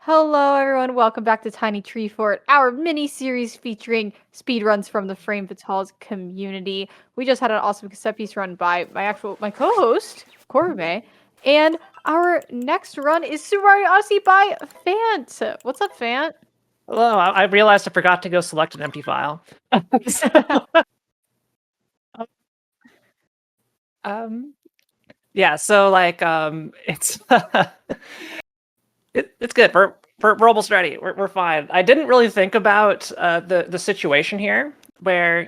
Hello, everyone. Welcome back to Tiny Treefort, our mini-series featuring speedruns from the Frame Fatales community. We just had an awesome set piece run by my co-host, Corbe, and our next run is Super Mario Odyssey by Phant. What's up, Phant? Hello, I realized I forgot to go select an empty file. Yeah, so like it's it's good. We're almost ready. We're fine. I didn't really think about the situation here where,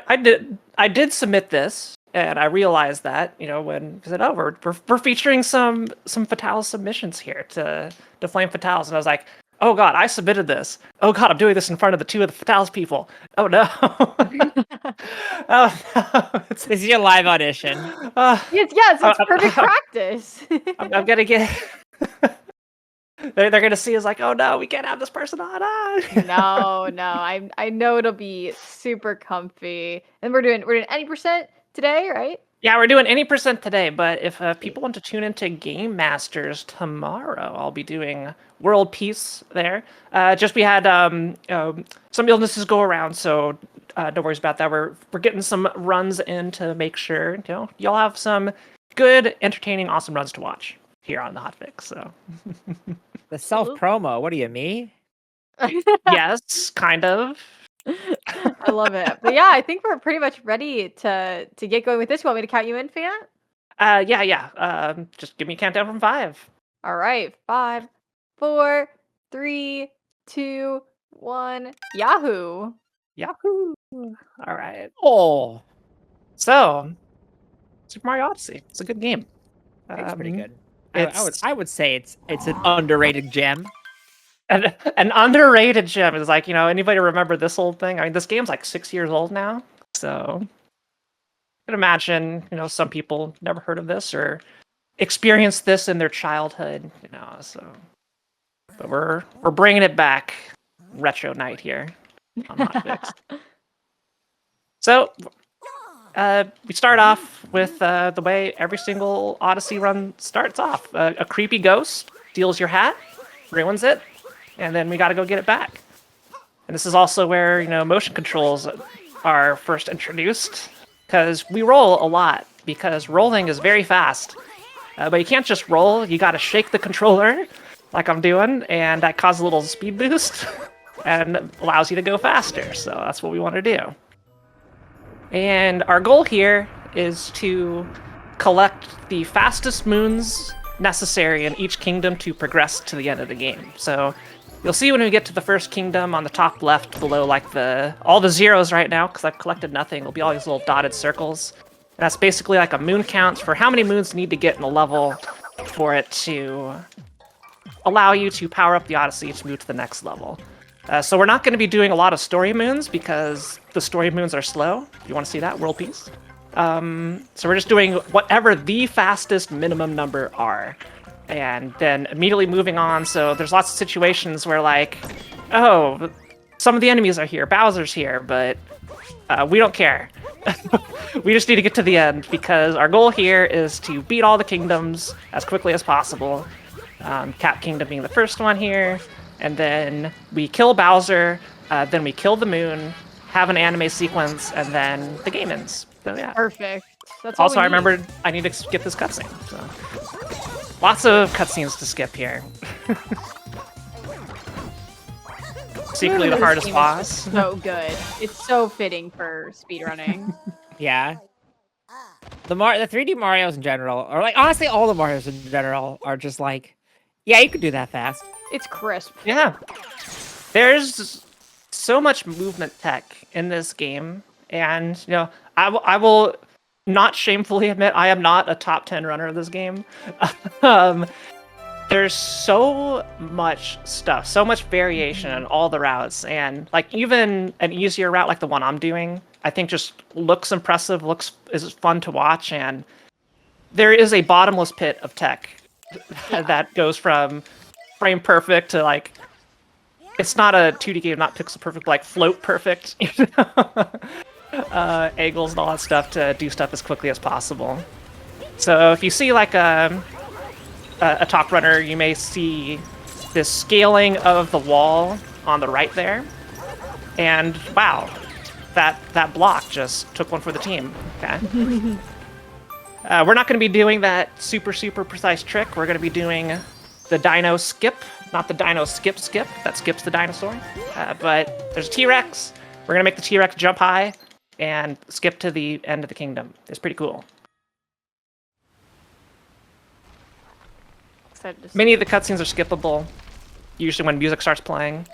I did submit this and I realized that, when I said, oh, we're featuring some Fatale submissions here to Flame Fatales, and I was like, oh god, I submitted this. Oh god, I'm doing this in front of the two of the Fatales people. Oh no. Oh no. This is your live audition. Yes, it's perfect practice. I'm gonna get. They're gonna see us like, oh no, we can't have this person on. No, I know it'll be super comfy, and we're doing any percent today, right? Yeah, we're doing any percent today, but if people want to tune into Game Masters tomorrow, I'll be doing World Peace there. Just we had some illnesses go around, so no worries about that. We're getting some runs in to make sure y'all have some good, entertaining, awesome runs to watch here on the hotfix. So The self-promo, what are you, me? yes, kind of. I love it. But yeah, I think we're pretty much ready to get going with this. You want me to count you in, Phant? Yeah. Just give me a countdown from 5. All right, 5, 4, 3, 2, 1. Yahoo! Yahoo! All right. Oh, So, Super Mario Odyssey. It's a good game. it's pretty good. It's I would say it's an underrated gem. an underrated gem. Is like, anybody remember this old thing? I mean, this game's like 6 years old now. So, I can imagine, some people never heard of this or experienced this in their childhood, so. But we're bringing it back. Retro night here on Hotfix. So, we start off with the way every single Odyssey run starts off. A creepy ghost steals your hat, ruins it, and then we got to go get it back. And this is also where, motion controls are first introduced, because we roll a lot, because rolling is very fast. But you can't just roll, you got to shake the controller, like I'm doing, and that causes a little speed boost, and allows you to go faster, so that's what we want to do. And our goal here is to collect the fastest moons necessary in each kingdom to progress to the end of the game. So you'll see when we get to the first kingdom on the top left below like all the zeros right now, because I've collected nothing, it'll be all these little dotted circles. And that's basically like a moon count for how many moons you need to get in a level for it to allow you to power up the Odyssey to move to the next level. So we're not going to be doing a lot of story moons because the story moons are slow. If you want to see that, world peace. So we're just doing whatever the fastest minimum number are. And then immediately moving on. So there's lots of situations where like, oh, some of the enemies are here, Bowser's here, but we don't care. We just need to get to the end because our goal here is to beat all the kingdoms as quickly as possible. Cap Kingdom being the first one here. And then we kill Bowser, then we kill the moon, have an anime sequence, and then the game ends. So yeah. Perfect. That's Also, all I we need. remembered I need to skip this cutscene. So lots of cutscenes to skip here. Secretly the This hardest game is boss. just so good. It's so fitting for speedrunning. Yeah. The 3D Marios in general, or like honestly all the Marios in general, are just like, yeah, you could do that fast. It's crisp. Yeah. There's so much movement tech in this game, and I will not shamefully admit I am not a top 10 runner of this game. There's so much stuff, so much variation in all the routes, and like even an easier route like the one I'm doing, I think just looks impressive, is fun to watch, and there is a bottomless pit of tech that goes from frame perfect to like, it's not a 2D game, not pixel perfect, like float perfect, angles and all that stuff to do stuff as quickly as possible. So if you see like a top runner, you may see this scaling of the wall on the right there. And wow, that block just took one for the team. Okay. We're not going to be doing that super precise trick. We're going to be doing the dino skip, not the dino skip that skips the dinosaur. But there's a T-Rex. We're going to make the T-Rex jump high and skip to the end of the kingdom. It's pretty cool. Many of the cutscenes are skippable, usually when music starts playing.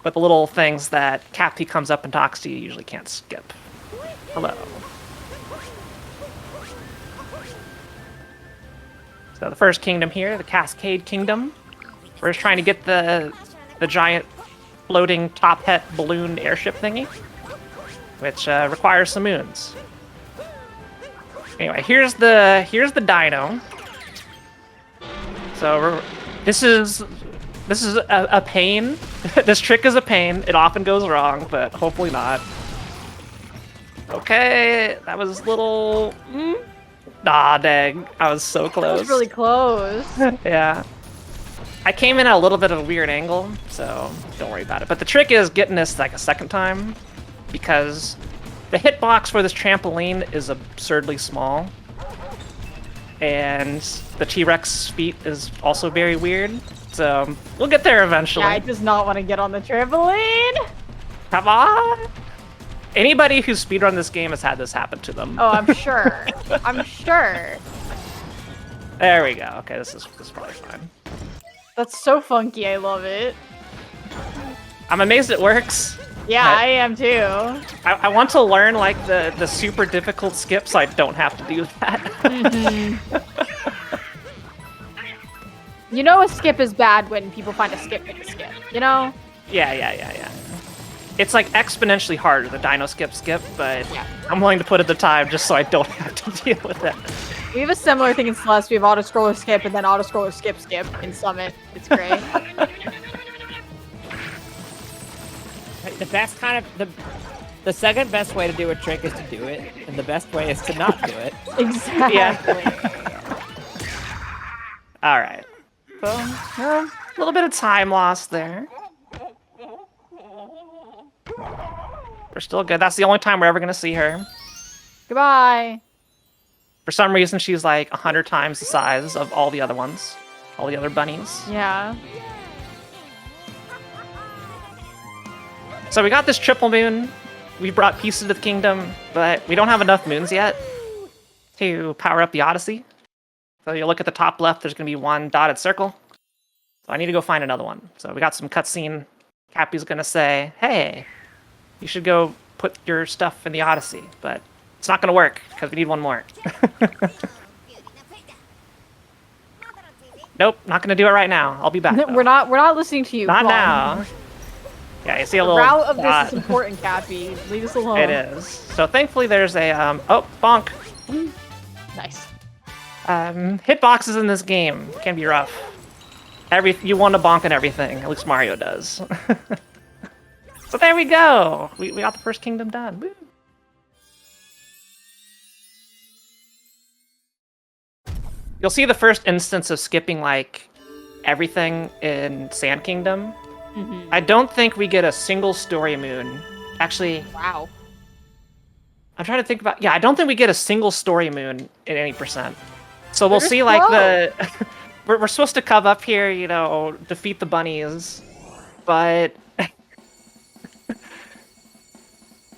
But the little things that Cappy comes up and talks to you usually can't skip. Hello. So the first kingdom here, the Cascade Kingdom. We're just trying to get the giant floating top hat balloon airship thingy, which requires some moons. Anyway, here's the dino. So this is a pain. This trick is a pain. It often goes wrong, but hopefully not. Okay, that was a little. Ah, dang! I was so close. That was really close. Yeah. I came in at a little bit of a weird angle, so don't worry about it. But the trick is getting this like a second time, because the hitbox for this trampoline is absurdly small. And the T-Rex feet is also very weird. So we'll get there eventually. Yeah, I does not want to get on the trampoline. Come on! Anybody who's speedrun this game has had this happen to them. Oh, I'm sure. I'm sure. There we go. Okay, this is probably fine. That's so funky. I love it. I'm amazed it works. Yeah, I am too. I want to learn like the super difficult skips so I don't have to do that. You know a skip is bad when people find a skip in a skip, you know? Yeah. It's like exponentially harder, the dino skip, but Yeah. I'm willing to put in the time just so I don't have to deal with it. We have a similar thing in Celeste. We have auto-scroller skip and then auto-scroller skip in Summit. It's great. The best kind of the second best way to do a trick is to do it, and the best way is to not do it. Exactly. All right. So, a little bit of time lost there. We're still good. That's the only time we're ever going to see her. Goodbye. For some reason, she's like 100 times the size of all the other ones. All the other bunnies. Yeah. So we got this triple moon. We brought pieces to the kingdom, but we don't have enough moons yet to power up the Odyssey. So you look at the top left, there's going to be one dotted circle. So I need to go find another one. So we got some cutscene. Cappy's going to say, hey, you should go put your stuff in the Odyssey. But it's not going to work because we need one more. Nope, not going to do it right now. I'll be back. Though. We're not listening to you. Not Come on. now. Yeah, you see a The little route of dot. this is important, Cappy. Leave us alone. It is. So thankfully there's a, oh, bonk. Nice. Hitboxes in this game can be rough. You want to bonk and everything, at least Mario does. So there we go. We got the first kingdom done. Woo. You'll see the first instance of skipping like everything in Sand Kingdom. Mm-hmm. I don't think we get a single story moon. Actually, Wow. I'm trying to think about. Yeah, I don't think we get a single story moon in any percent. So we'll They're see like slow. the. we're supposed to come up here, you know, defeat the bunnies, but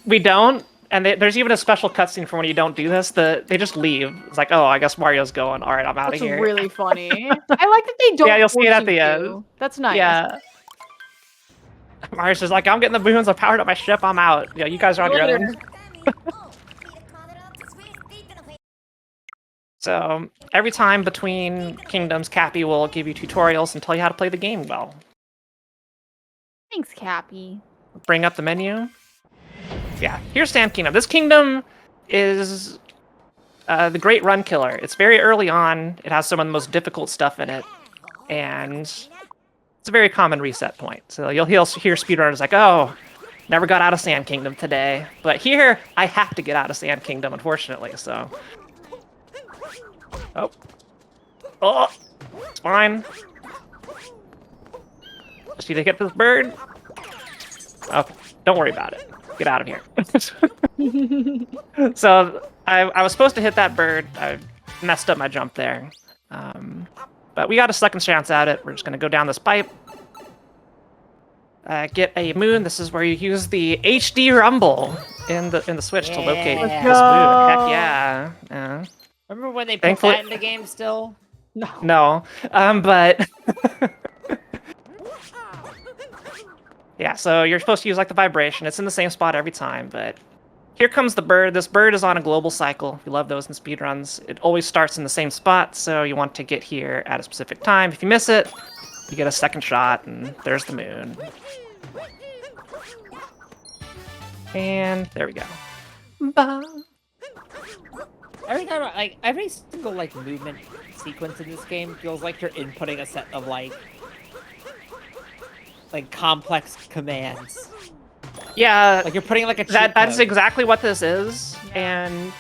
we don't. And there's even a special cutscene for when you don't do this. They just leave. It's like, oh, I guess Mario's going. All right, I'm out of That's here. really funny. I like that they don't. Yeah, you'll see it force at you the to. end. That's nice. Yeah. Mario's just like, I'm getting the moons. I powered up my ship. I'm out. Yeah, you guys are on your own. So every time between kingdoms, Cappy will give you tutorials and tell you how to play the game well. Thanks, Cappy. Bring up the menu. Yeah, here's Sand Kingdom. This kingdom is the Great Run Killer. It's very early on. It has some of the most difficult stuff in it. And it's a very common reset point. So you'll hear speedrunners like, oh, never got out of Sand Kingdom today. But here, I have to get out of Sand Kingdom, unfortunately, so... Oh. fine. Just need to get this bird. Okay, don't worry about it. Get out of here. So I was supposed to hit that bird. I messed up my jump there. But we got a second chance at it. We're just gonna go down this pipe. Get a moon. This is where you use the HD rumble in the Switch to locate Yeah. this moon. Heck yeah. Remember when they put Thankfully- that in the game still? No. No, but yeah. So you're supposed to use like the vibration. It's in the same spot every time, but here comes the bird. This bird is on a global cycle. We love those in speedruns. It always starts in the same spot, so you want to get here at a specific time. If you miss it, you get a second shot, and there's the moon. And there we go. Every time, like every single like movement sequence in this game feels like you're inputting a set of like complex commands. Yeah, Like you're putting like a cheat that's code. exactly what this is. Yeah. And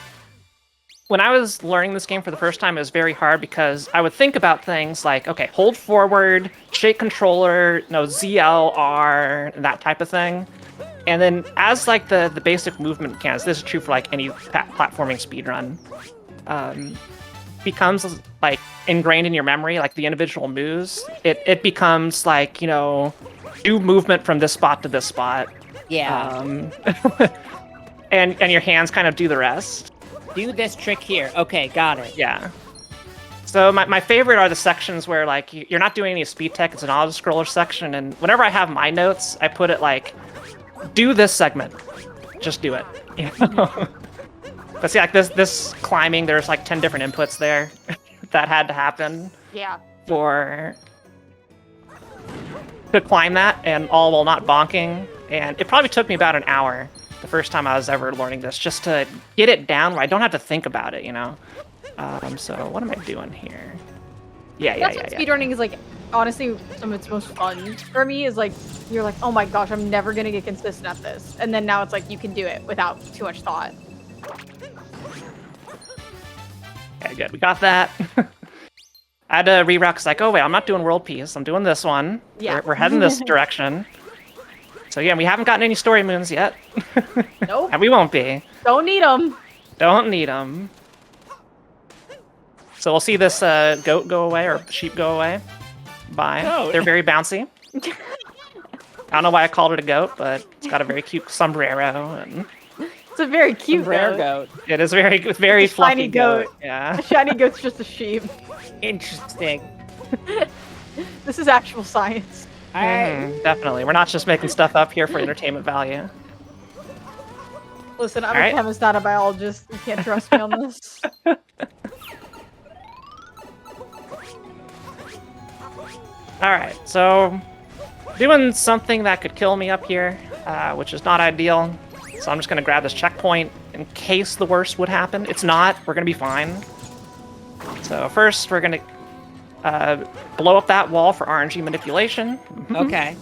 when I was learning this game for the first time, it was very hard because I would think about things like, okay, hold forward, shake controller, ZL, R, and that type of thing. And then as like the basic movement mechanics, this is true for like any platforming speedrun, becomes like ingrained in your memory, like the individual moves. It becomes like, do movement from this spot to this spot. Yeah. And your hands kind of do the rest. Do this trick here. Okay, got it. Yeah. So my favorite are the sections where like you're not doing any speed tech, it's an auto scroller section, and whenever I have my notes, I put it like, do this segment. Just do it. But see, like this climbing, there's like 10 different inputs there that had to happen Yeah. to climb that, and all while not bonking. And it probably took me about an hour the first time I was ever learning this, just to get it down where I don't have to think about it, So what am I doing here? Yeah. That's what speedrunning is like. Honestly, some of its most fun for me is like, you're like, oh my gosh, I'm never gonna get consistent at this, and then now it's like you can do it without too much thought. Okay, good. We got that. I had to reroute because like, oh wait, I'm not doing world peace. I'm doing this one. Yeah. We're heading this direction. So yeah, we haven't gotten any story moons yet. Nope. And we won't be. Don't need them. Don't need them. So we'll see this goat go away, or sheep go away. Bye. Goat. They're very bouncy. I don't know why I called it a goat, but it's got a very cute sombrero, and It's a very cute Rare goat. goat. it is very It's very a fluffy shiny goat. Yeah. A shiny goat's just a sheep. Interesting. This is actual science. Definitely. We're not just making stuff up here for entertainment value. Listen, I'm Alright. a chemist, not a biologist. You can't trust me on this. Alright, so doing something that could kill me up here, which is not ideal. So I'm just going to grab this checkpoint in case the worst would happen. It's not. We're going to be fine. So first, we're going to blow up that wall for RNG manipulation. Okay.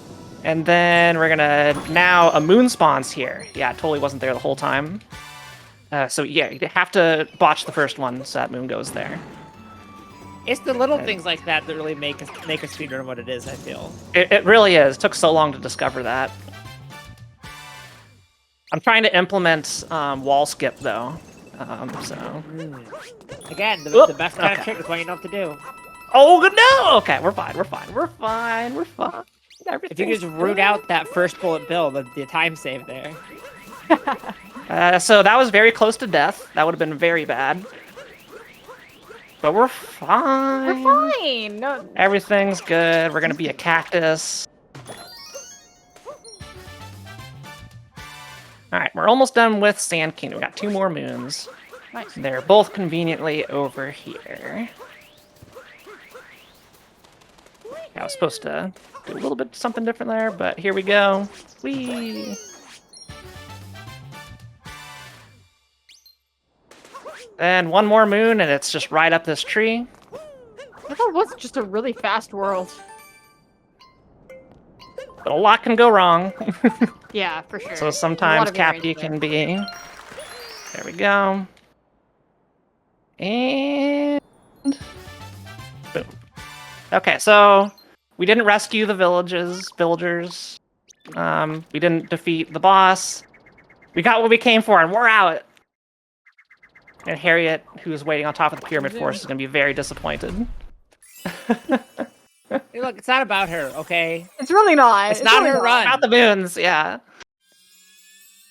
And then we're going to... Now, a moon spawns here. Yeah, it totally wasn't there the whole time. So yeah, you have to botch the first one so that moon goes there. It's the little things like that that really make a speedrun what it is, I feel. It really is. It took so long to discover that. I'm trying to implement wall skip, though. Again, the best kind Okay. of trick is what you know what to do. Oh, no! Okay, we're fine. If you could just root out that first bullet bill, the time save there. So that was very close to death. That would have been very bad. But we're fine. We're fine. No, Everything's good. We're gonna be a cactus. Alright, we're almost done with Sand Kingdom. We got 2 more moons. nice. They're both conveniently over here. I was supposed to do a little bit something different there, but here we go. Whee! And 1 more moon, and it's just right up this tree. I thought it was just a really fast world. But a lot can go wrong. Yeah, for sure. So There's a sometimes lot of variance Cappy there. can be... There we go. And... Boom. Okay, so we didn't rescue the villagers. We didn't defeat the boss. We got what we came for, and we're out. And Harriet, who's waiting on top of the pyramid force, is going to be very disappointed. Hey, look, it's not about her, okay? It's really not. It's not really her run. About the moons, yeah.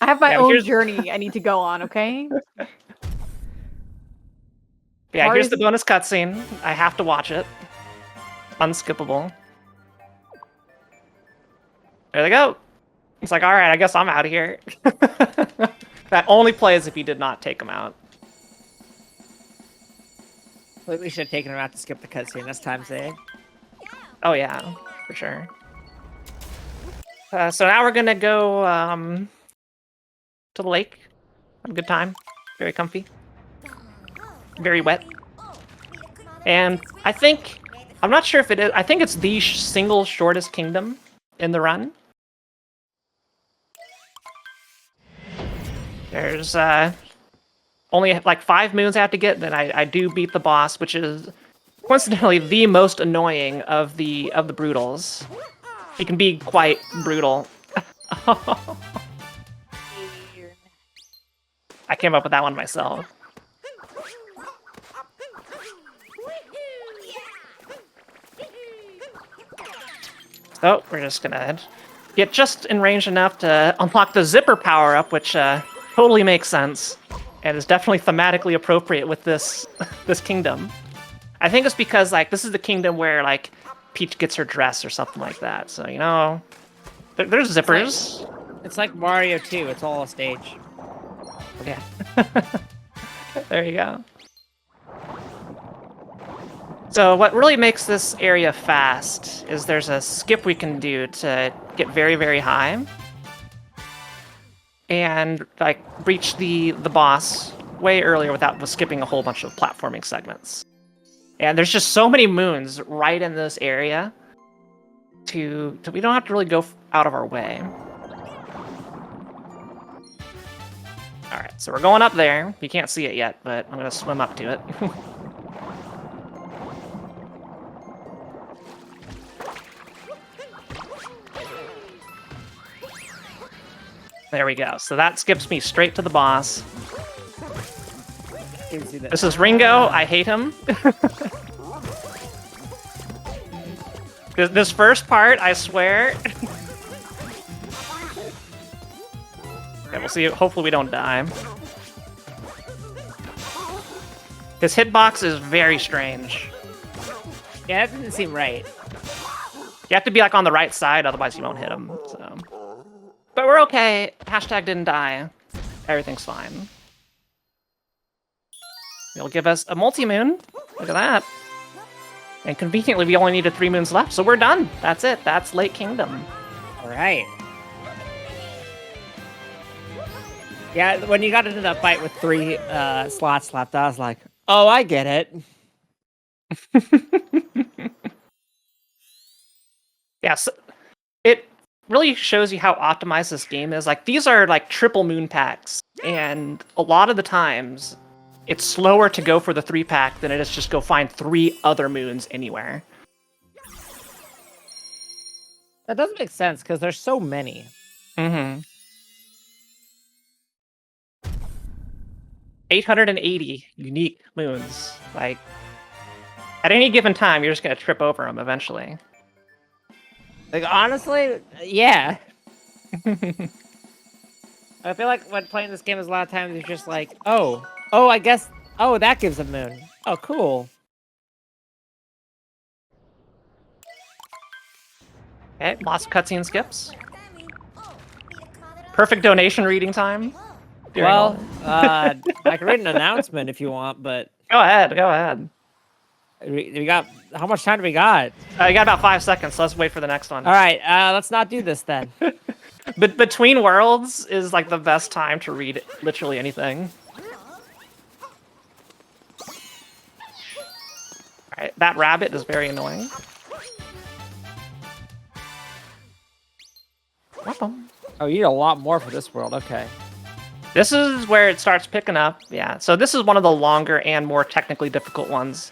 I have my Yeah, own here's- journey I need to go on, okay? Yeah, Or here's is the it- bonus cutscene. I have to watch it. Unskippable. There they go. It's like, all right, I guess I'm out of here. That only plays if you did not take them out. We should have taken her out to skip the cutscene this time, say. Oh yeah, for sure. So now we're gonna go to the lake. Have a good time. Very comfy. Very wet. And I think, I'm not sure if it is, I think it's the single shortest kingdom in the run. There's only like 5 moons I have to get, then I do beat the boss, which is coincidentally the most annoying of the brutals. He can be quite brutal. I came up with that one myself. So we're just gonna get just in range enough to unlock the zipper power-up, which totally makes sense and is definitely thematically appropriate with this kingdom. I think it's because like this is the kingdom where like Peach gets her dress or something like that. So you know, there's zippers. It's like Mario 2, it's all a stage. Yeah. There you go. So what really makes this area fast is there's a skip we can do to get very, very high. And like reach the boss way earlier without skipping a whole bunch of platforming segments. And there's just so many moons right in this area to we don't have to really go out of our way. All right, so we're going up there. You can't see it yet, but I'm gonna swim up to it. There we go. So that skips me straight to the boss. This is Ringo. I hate him. This first part, I swear. Okay, we'll see. Hopefully we don't die. His hitbox is very strange. Yeah, that didn't seem right. You have to be like on the right side, otherwise you won't hit him. So, but we're okay. Hashtag didn't die. Everything's fine. It'll give us a multi-moon. Look at that. And conveniently, we only needed 3 moons left, so we're done. That's it. That's Lake Kingdom. All right. Yeah, when you got into that fight with 3 slots left, I was like, oh, I get it. Yeah, so it really shows you how optimized this game is. Like, these are like triple moon packs, and a lot of the times, it's slower to go for the 3-pack than it is just go find 3 other moons anywhere. That doesn't make sense, because there's so many. Mm-hmm. 880 unique moons. Like, at any given time, you're just gonna trip over them eventually. Like, honestly, yeah. I feel like when playing this game, is a lot of times you're just like, oh, I guess, oh, that gives a moon. Oh, cool. Okay, lots of cutscene skips. Perfect donation reading time. Well, I can read an announcement if you want, but Go ahead. we got, how much time do we got? You got about 5 seconds, so let's wait for the next one. All right, let's not do this then. But Between Worlds is like the best time to read literally anything. Alright, that rabbit is very annoying. Oh, you need a lot more for this world, okay. This is where it starts picking up, yeah. So this is one of the longer and more technically difficult ones.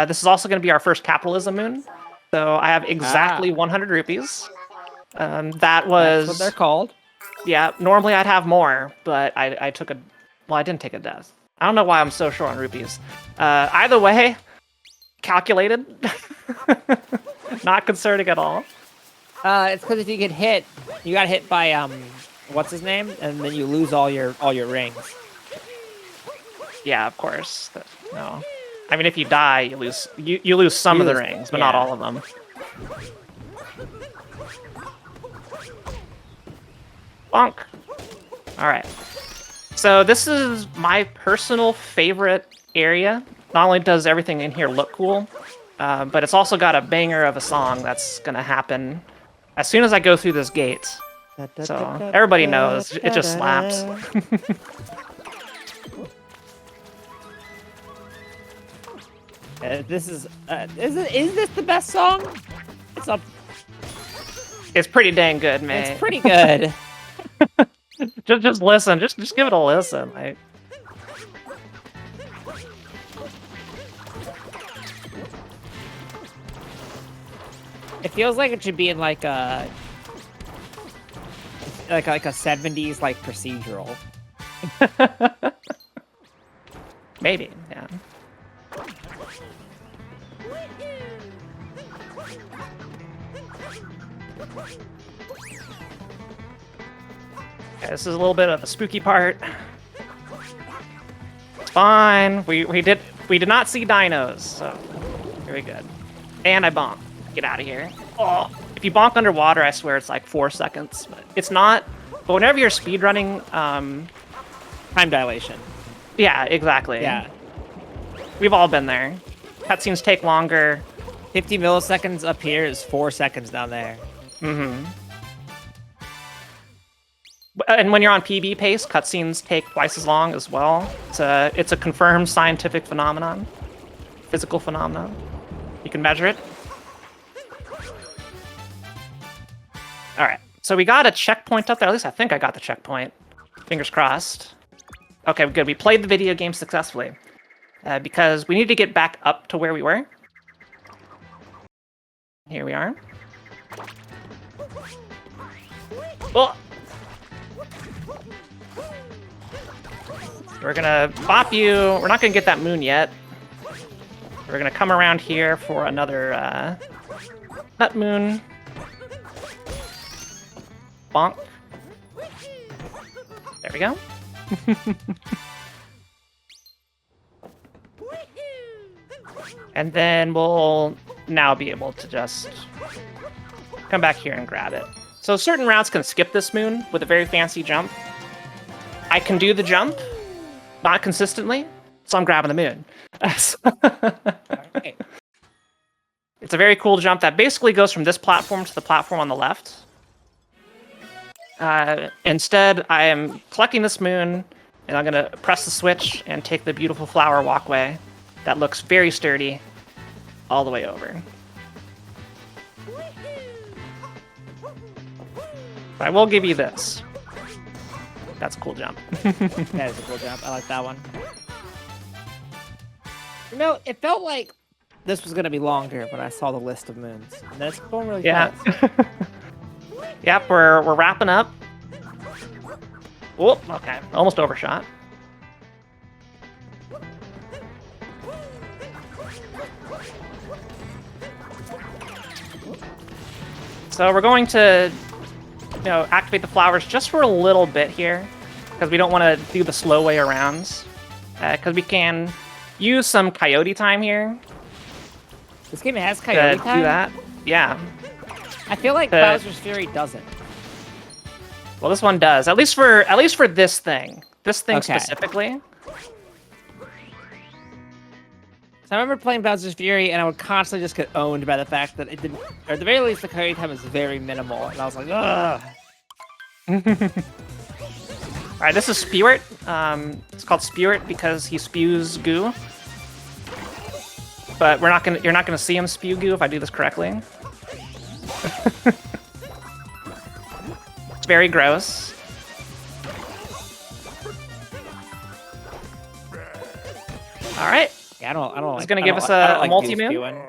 This is also going to be our first capitalism moon. So I have exactly 100 rupees. That was... That's what they're called. Yeah, normally I'd have more, but I took a... Well, I didn't take a death. I don't know why I'm so short on rupees. Either way, calculated. Not concerning at all. It's because if you get hit, you got hit by what's his name, and then you lose all your rings. Yeah, of course. No, I mean if you die, you lose some of the rings, but not all of them. Bonk. All right. So this is my personal favorite area. Not only does everything in here look cool, but it's also got a banger of a song that's gonna happen as soon as I go through this gate. So everybody knows it just slaps. This is this the best song? It's pretty dang good, man. It's pretty good. just listen. Just give it a listen. Like, it feels like it should be in like a 70s like procedural. maybe, yeah. Okay, this is a little bit of a spooky part. It's fine. We did not see dinos, so very good. And I bonked. Get out of here. Oh, if you bonk underwater, I swear it's like 4 seconds. But it's not. But whenever you're speedrunning, Time dilation. yeah, exactly. Yeah. We've all been there. Cutscenes take longer. 50 milliseconds up here is 4 seconds down there. Mm-hmm. And when you're on PB pace, cutscenes take twice as long as well. It's a confirmed scientific phenomenon, physical phenomenon. You can measure it. All right, so we got a checkpoint up there. At least I think I got the checkpoint. Fingers crossed. Okay, good. We played the video game successfully because we need to get back up to where we were. Here we are. Oh! We're gonna bop you. We're not gonna get that moon yet. We're gonna come around here for another nut moon. Bonk. There we go. And then we'll now be able to just come back here and grab it. So certain routes can skip this moon with a very fancy jump. I can do the jump, not consistently, so I'm grabbing the moon. Right. It's a very cool jump that basically goes from this platform to the platform on the left. Instead, I am collecting this moon, and I'm going to press the switch and take the beautiful flower walkway that looks very sturdy all the way over. But I will give you this. That's a cool jump. That is a cool jump. I like that one. You know, it felt like this was going to be longer when I saw the list of moons. And that's going really fast. Yep, we're wrapping up. Oh, okay. Almost overshot. So we're going to, activate the flowers just for a little bit here, because we don't want to do the slow way around. Because we can use some coyote time here. This game has coyote time? Do that. Yeah. I feel like Bowser's Fury doesn't. Well, this one does. At least for this thing. This thing Okay. specifically. So I remember playing Bowser's Fury, and I would constantly just get owned by the fact that it didn't, or at the very least, the coyote time is very minimal, and I was like, ugh. All right, this is Spewart. It's called Spewart because he spews goo. But you're not gonna see him spew goo if I do this correctly. It's very gross. All right. Yeah, I don't. It's gonna give us a multi-moon?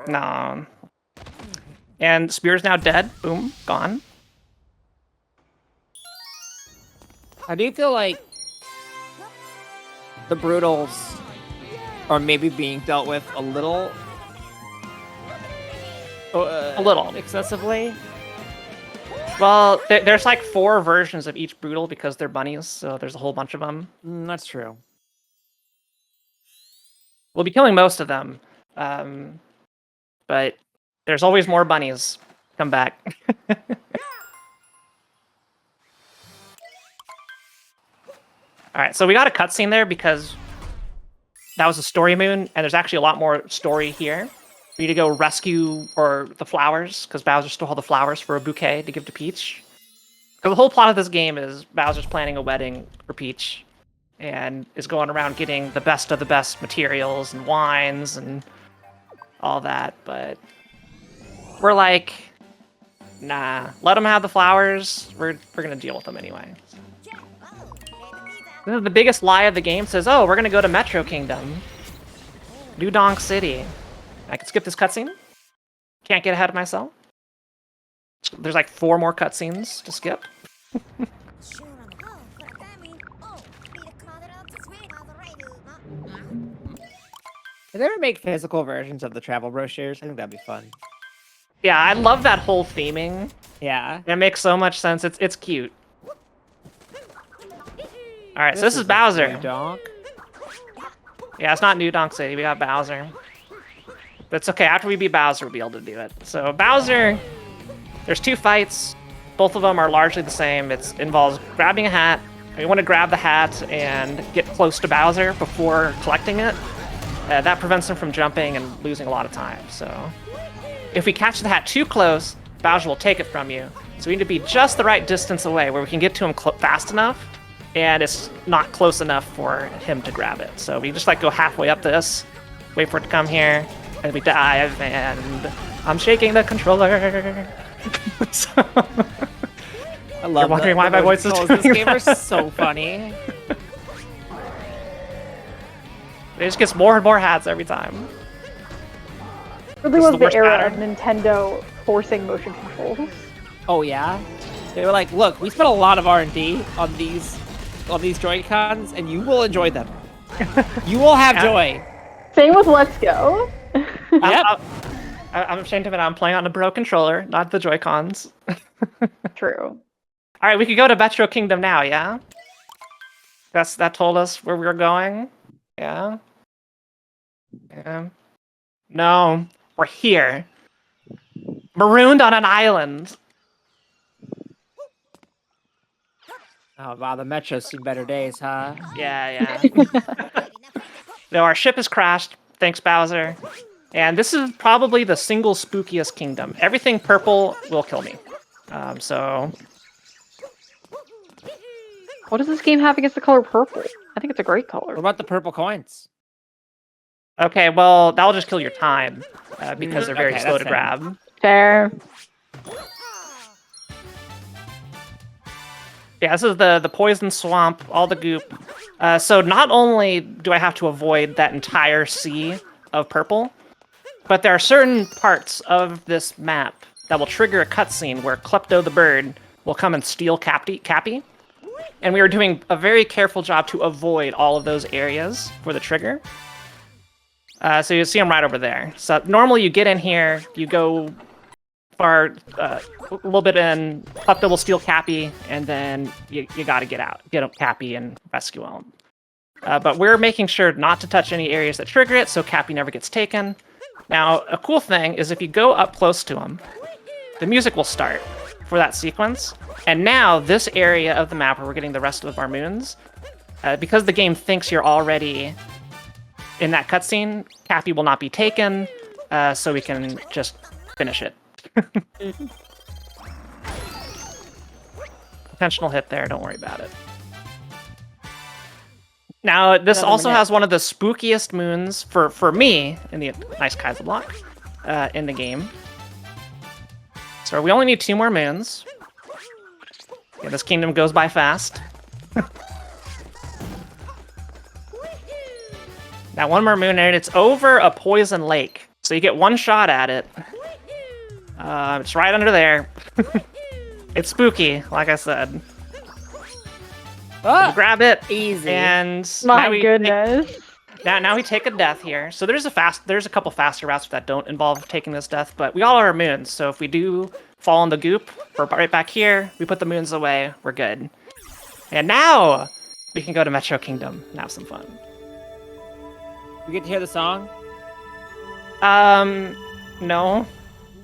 No. And Spear's now dead. Boom, gone. I do feel like the Brutals are maybe being dealt with a little excessively. Well, there's like 4 versions of each Brutal because they're bunnies, so there's a whole bunch of them. That's true. We'll be killing most of them, but there's always more bunnies. Come back. All right, so we got a cutscene there because that was a story moon, and there's actually a lot more story here. We need to go rescue the flowers, because Bowser stole all the flowers for a bouquet to give to Peach. Because the whole plot of this game is Bowser's planning a wedding for Peach, and is going around getting the best of the best materials and wines and all that, but we're like, nah, let them have the flowers. We're gonna deal with them anyway. This is the biggest lie of the game. Says, oh, we're gonna go to Metro Kingdom, New Donk City. I can skip this cutscene. Can't get ahead of myself. There's like 4 more cutscenes to skip. Did they ever make physical versions of the travel brochures? I think that'd be fun. Yeah, I love that whole theming. Yeah. It makes so much sense. It's cute. All right, so this is Bowser. Donk. Yeah, it's not New Donk City. We got Bowser. But it's okay. After we beat Bowser, we'll be able to do it. So Bowser, there's 2 fights. Both of them are largely the same. It involves grabbing a hat. We want to grab the hat and get close to Bowser before collecting it. That prevents him from jumping and losing a lot of time. So if we catch the hat too close, Bowser will take it from you. So we need to be just the right distance away where we can get to him fast enough, and it's not close enough for him to grab it. So we just like go halfway up this, wait for it to come here, and we dive, and I'm shaking the controller. So, I love. You're wondering why my voice is doing This game that. is so funny. It just gets more and more hats every time. Really This is was the the worst era pattern. of Nintendo forcing motion controls. Oh yeah. They were like, look, we spent a lot of R&D on these Joy-Cons, and you will enjoy them. You will have joy. Same with Let's Go. Yep. I'm ashamed of it. I'm playing on a Pro controller, not the Joy-Cons. True. All right, we could go to Metro Kingdom now, yeah? That told us where we were going? Yeah? Yeah. No, we're here. Marooned on an island. Oh wow, the Metro's seen better days, huh? Yeah. No, our ship has crashed. Thanks, Bowser. And this is probably the single spookiest kingdom. Everything purple will kill me. So What does this game have against the color purple? I think it's a great color. What about the purple coins? okay, well, that'll just kill your time because they're very Okay, slow that's to fair. grab. Fair. Yeah, this is the poison swamp, all the goop. So not only do I have to avoid that entire sea of purple, but there are certain parts of this map that will trigger a cutscene where Klepto the bird will come and steal Cappy. And we are doing a very careful job to avoid all of those areas for the trigger. So you see him right over there. So normally you get in here, you go far, a little bit in, Klepto will steal Cappy, and then you gotta get out, get Cappy and rescue him. But we're making sure not to touch any areas that trigger it, so Cappy never gets taken. Now, a cool thing is if you go up close to him, the music will start for that sequence. And now, this area of the map where we're getting the rest of our moons, because the game thinks you're already in that cutscene, Cappy will not be taken, so we can just finish it. Intentional hit there, don't worry about it. Now, this Another also minute. has one of the spookiest moons for me in the nice Kaiser block in the game. So we only need 2 more moons. Yeah, this kingdom goes by fast. Now one more moon, and it's over a poison lake. So you get one shot at it. It's right under there. It's spooky, like I said. Ah, You grab it, easy. and My goodness. Now we take a death here. So there's a couple faster routes that don't involve taking this death, but we all are moons. So if we do fall in the goop, we're right back here. We put the moons away. We're good. And now we can go to Metro Kingdom and have some fun. We get to hear the song? No.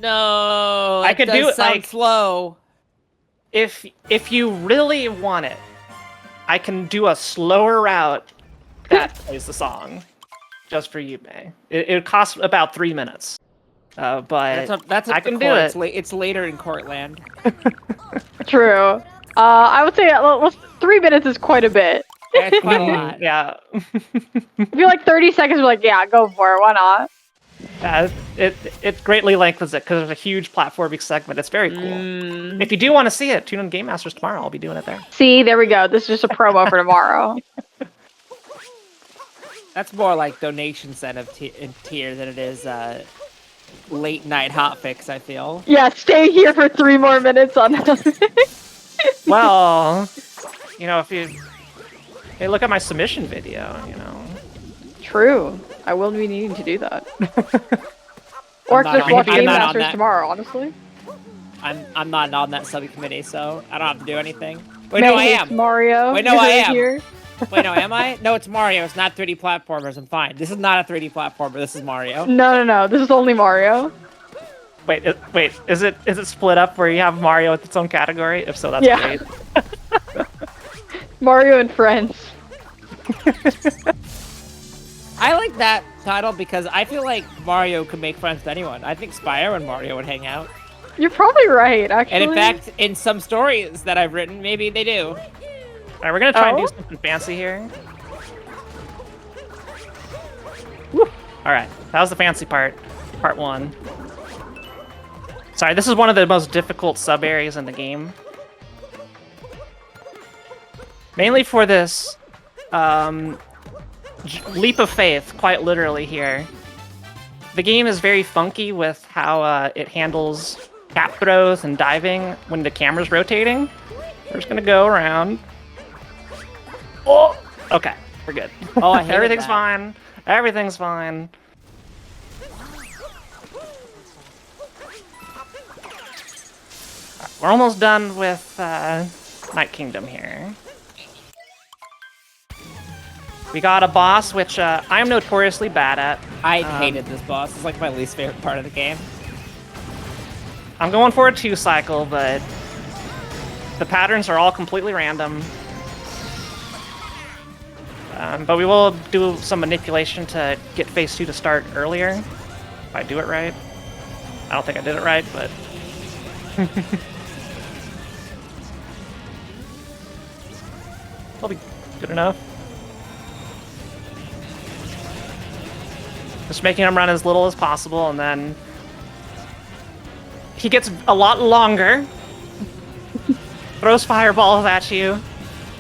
No. I could do it like slow. if you really want it, I can do a slower route that plays the song, just for you, May. It costs about 3 minutes, but That's I can do it. It's later in Courtland. True. I would say 3 minutes is quite a bit. Yeah, it's quite a lot. Yeah. If you're like 30 seconds, we're like, yeah, go for it. Why not? It greatly lengthens it because there's a huge platforming segment. It's very cool. If you do want to see it, tune in Game Masters tomorrow. I'll be doing it there. See, there we go. This is just a promo for tomorrow. That's more like donation incentive tier than it is late night hotfix, I feel. Yeah, stay here for 3 more minutes on Well, if you look at my submission video, True. I will be needing to do that. Or I'm just not watch on Game that. Masters tomorrow, honestly. I'm not on that subcommittee, so I don't have to do anything. Wait, May no, I hates am. Mario. Wait, no, You're I am. Here. Wait, no, am I? No, it's Mario. It's not 3D platformers. I'm fine. This is not a 3D platformer. This is Mario. No. This is only Mario. Wait, is it split up where you have Mario with its own category? If so, that's Yeah. great. Mario and Friends. I like that title because I feel like Mario could make friends with anyone. I think Spyro and Mario would hang out. You're probably right, actually. And in fact, in some stories that I've written, maybe they do. Alright, we're gonna try and do something fancy here. Alright, that was the fancy part. Part 1. Sorry, this is one of the most difficult sub-areas in the game. Mainly for this leap of faith, quite literally here. The game is very funky with how it handles cap throws and diving when the camera's rotating. We're just gonna go around. Oh! Okay, we're good. Oh, I hated Everything's that. fine. Everything's fine. We're almost done with Night Kingdom here. We got a boss, which I'm notoriously bad at. I hated this boss. It's like my least favorite part of the game. I'm going for a 2 cycle, but the patterns are all completely random. But we will do some manipulation to get phase 2 to start earlier. If I do it right. I don't think I did it right, but... That'll be good enough. Just making him run as little as possible, and then... He gets a lot longer. Throws fireballs at you.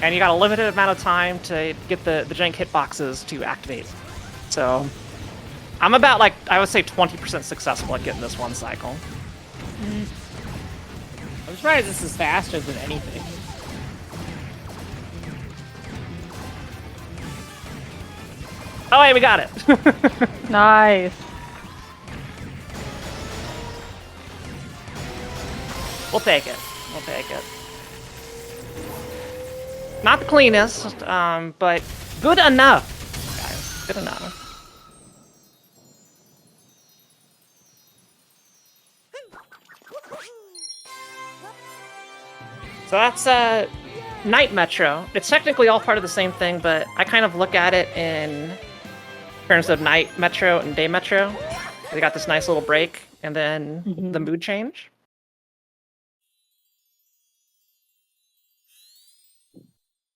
And you got a limited amount of time to get the jank hitboxes to activate. So, I'm about, like, I would say 20% successful at getting this 1 cycle. I'm surprised this is faster than anything. Oh, hey, we got it! Nice. We'll take it. We'll take it. Not the cleanest, but good enough, guys. Good enough. So that's Night Metro. It's technically all part of the same thing, but I kind of look at it in terms of Night Metro and Day Metro. They got this nice little break, and then the mood change.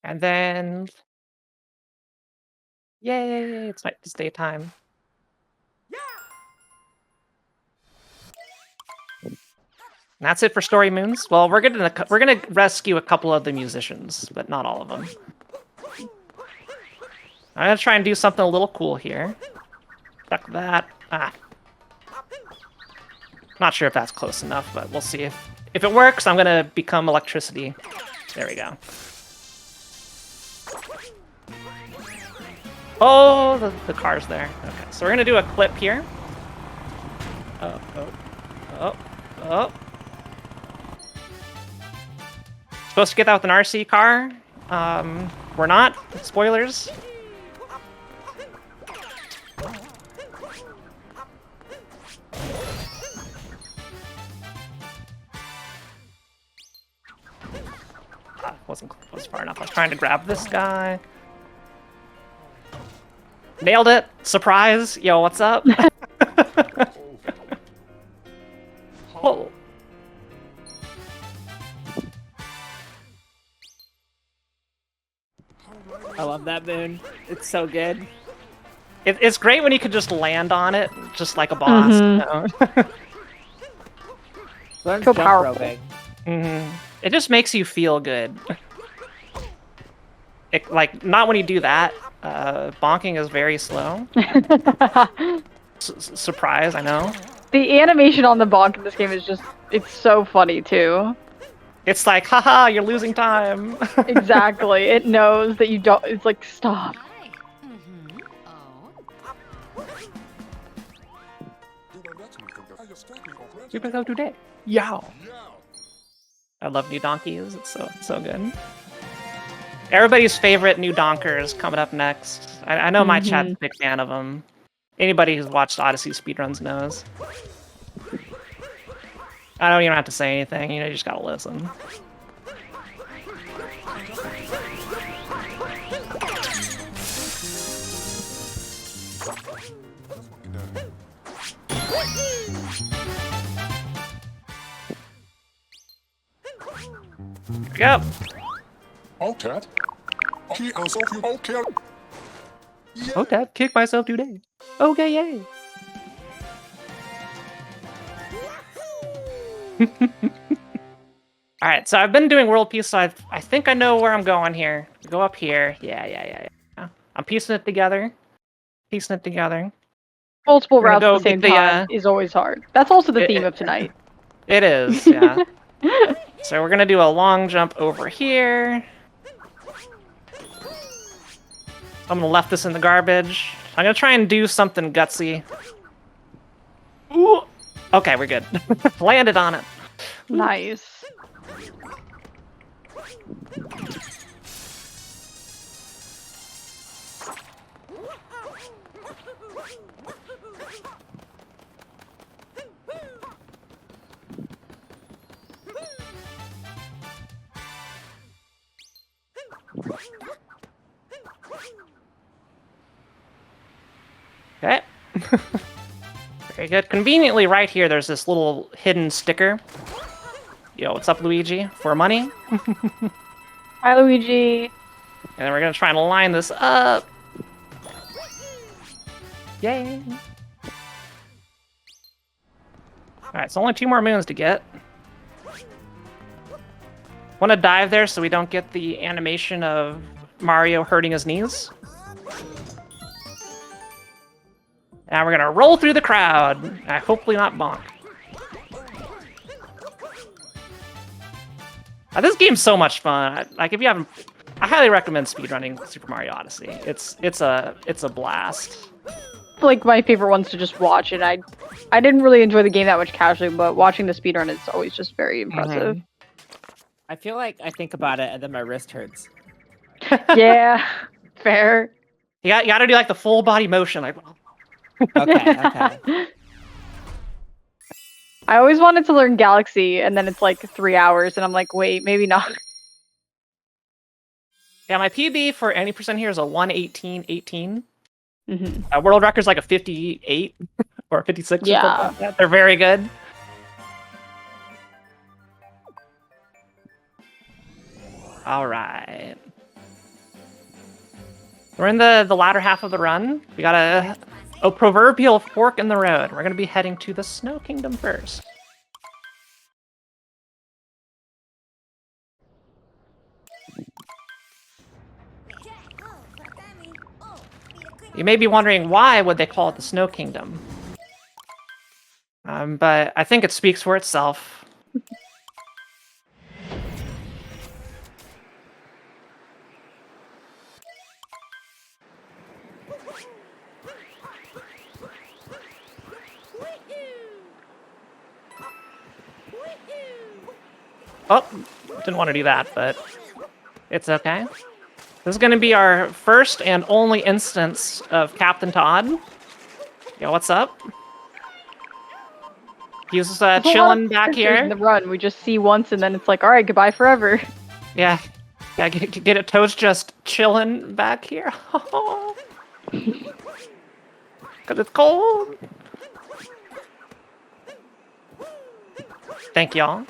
And then, yay! It's daytime. And that's it for Story Moons. Well, we're gonna rescue a couple of the musicians, but not all of them. I'm gonna try and do something a little cool here. Stuck that. Ah. Not sure if that's close enough, but we'll see. If it works, I'm gonna become electricity. There we go. Oh, the car's there. Okay, so we're gonna do a clip here. Oh, oh, oh, oh. Supposed to get that with an RC car. We're not. Spoilers. Wasn't close far enough. I was trying to grab this guy. Nailed it! Surprise! Yo, what's up? Whoa. I love that moon. It's so good. It's great when you can just land on it, just like a boss. You know? Learn So jump powerful. roping. It just makes you feel good. Like, not when you do that. Bonking is very slow. Surprise, I know. The animation on the bonk in this game is just, it's so funny too. It's like, haha, you're losing time. Exactly. It knows that you don't, it's like, stop. You can go today. Yeah. I love new donkeys. It's so good. Everybody's favorite new donker is coming up next. I know my chat's a big fan of them. Anybody who's watched Odyssey speedruns knows. I don't even have to say anything. You know, you just gotta listen. Here we go. Okay. He also you okay. Oh, Dad, kick myself today. Okay, yay. Alright, so I've been doing world peace, so I think I know where I'm going here. Go up here. Yeah. I'm piecing it together. Multiple We're gonna routes at go the same get the, time is always hard. That's also the theme of tonight. It is, yeah. So we're gonna do a long jump over here. I'm gonna left this in the garbage. I'm gonna try and do something gutsy. Ooh. Okay, we're good. Landed on it. Nice. Okay. Very good. Conveniently, right here, there's this little hidden sticker. Yo, what's up, Luigi? For money? Hi, Luigi. And then we're gonna try and line this up. Yay! Alright, so only 2 more moons to get. Want to dive there so we don't get the animation of Mario hurting his knees. Now we're gonna roll through the crowd. Hopefully not bonk. This game's so much fun. Like, if you haven't, I highly recommend speedrunning Super Mario Odyssey. It's a blast. Like my favorite ones to just watch, and I didn't really enjoy the game that much casually, but watching the speedrun is always just very impressive. I feel like I think about it and then my wrist hurts. Yeah, fair. You gotta do like the full body motion, like. Okay. I always wanted to learn Galaxy, and then it's like 3 hours, and I'm like, wait, maybe not. Yeah, my PB for any percent here is a 1:18:18. Mm-hmm. World record's like a 58 or a 56. Yeah. Or something like that. They're very good. All right. We're in the latter half of the run. We got a proverbial fork in the road. We're going to be heading to the Snow Kingdom first. You may be wondering why would they call it the Snow Kingdom? But I think it speaks for itself. Oh, didn't want to do that, but it's okay. This is going to be our first and only instance of Captain Todd. Yo, what's up? He's chilling back here. In the run, we just see once and then it's like, all right, goodbye forever. Yeah, get it. Toad's just chilling back here. Cause it's cold. Thank y'all.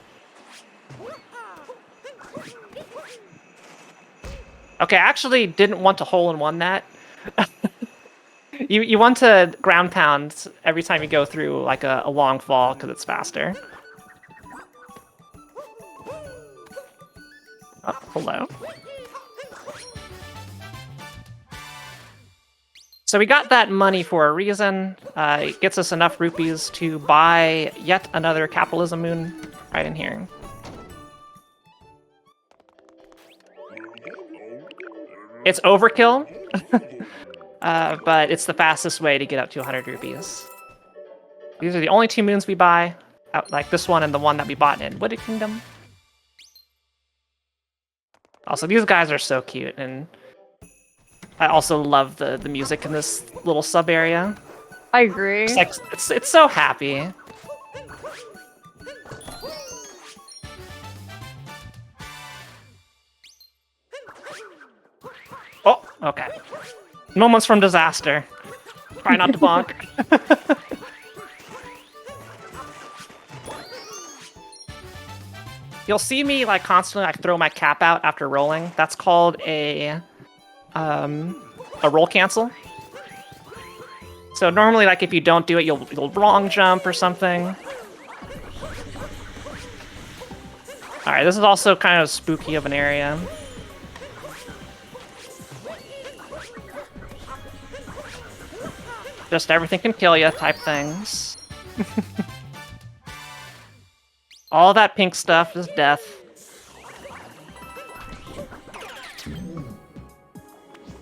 Okay, I actually didn't want to hole-in-one that. You want to ground pound every time you go through like a long fall because it's faster. Oh, hello. So we got that money for a reason. It gets us enough rupees to buy yet another capitalism moon right in here. It's overkill, but it's the fastest way to get up to 100 rupees. These are the only 2 moons we buy, like this one and the one that we bought in Wooded Kingdom. Also, these guys are so cute, and I also love the music in this little sub area. I agree. It's like it's so happy. Oh, okay. Moments from disaster. Try not to bonk. You'll see me like constantly like throw my cap out after rolling. That's called a roll cancel. So normally, like if you don't do it, you'll wrong jump or something. All right, this is also kind of spooky of an area. Just everything can kill you type things. All that pink stuff is death.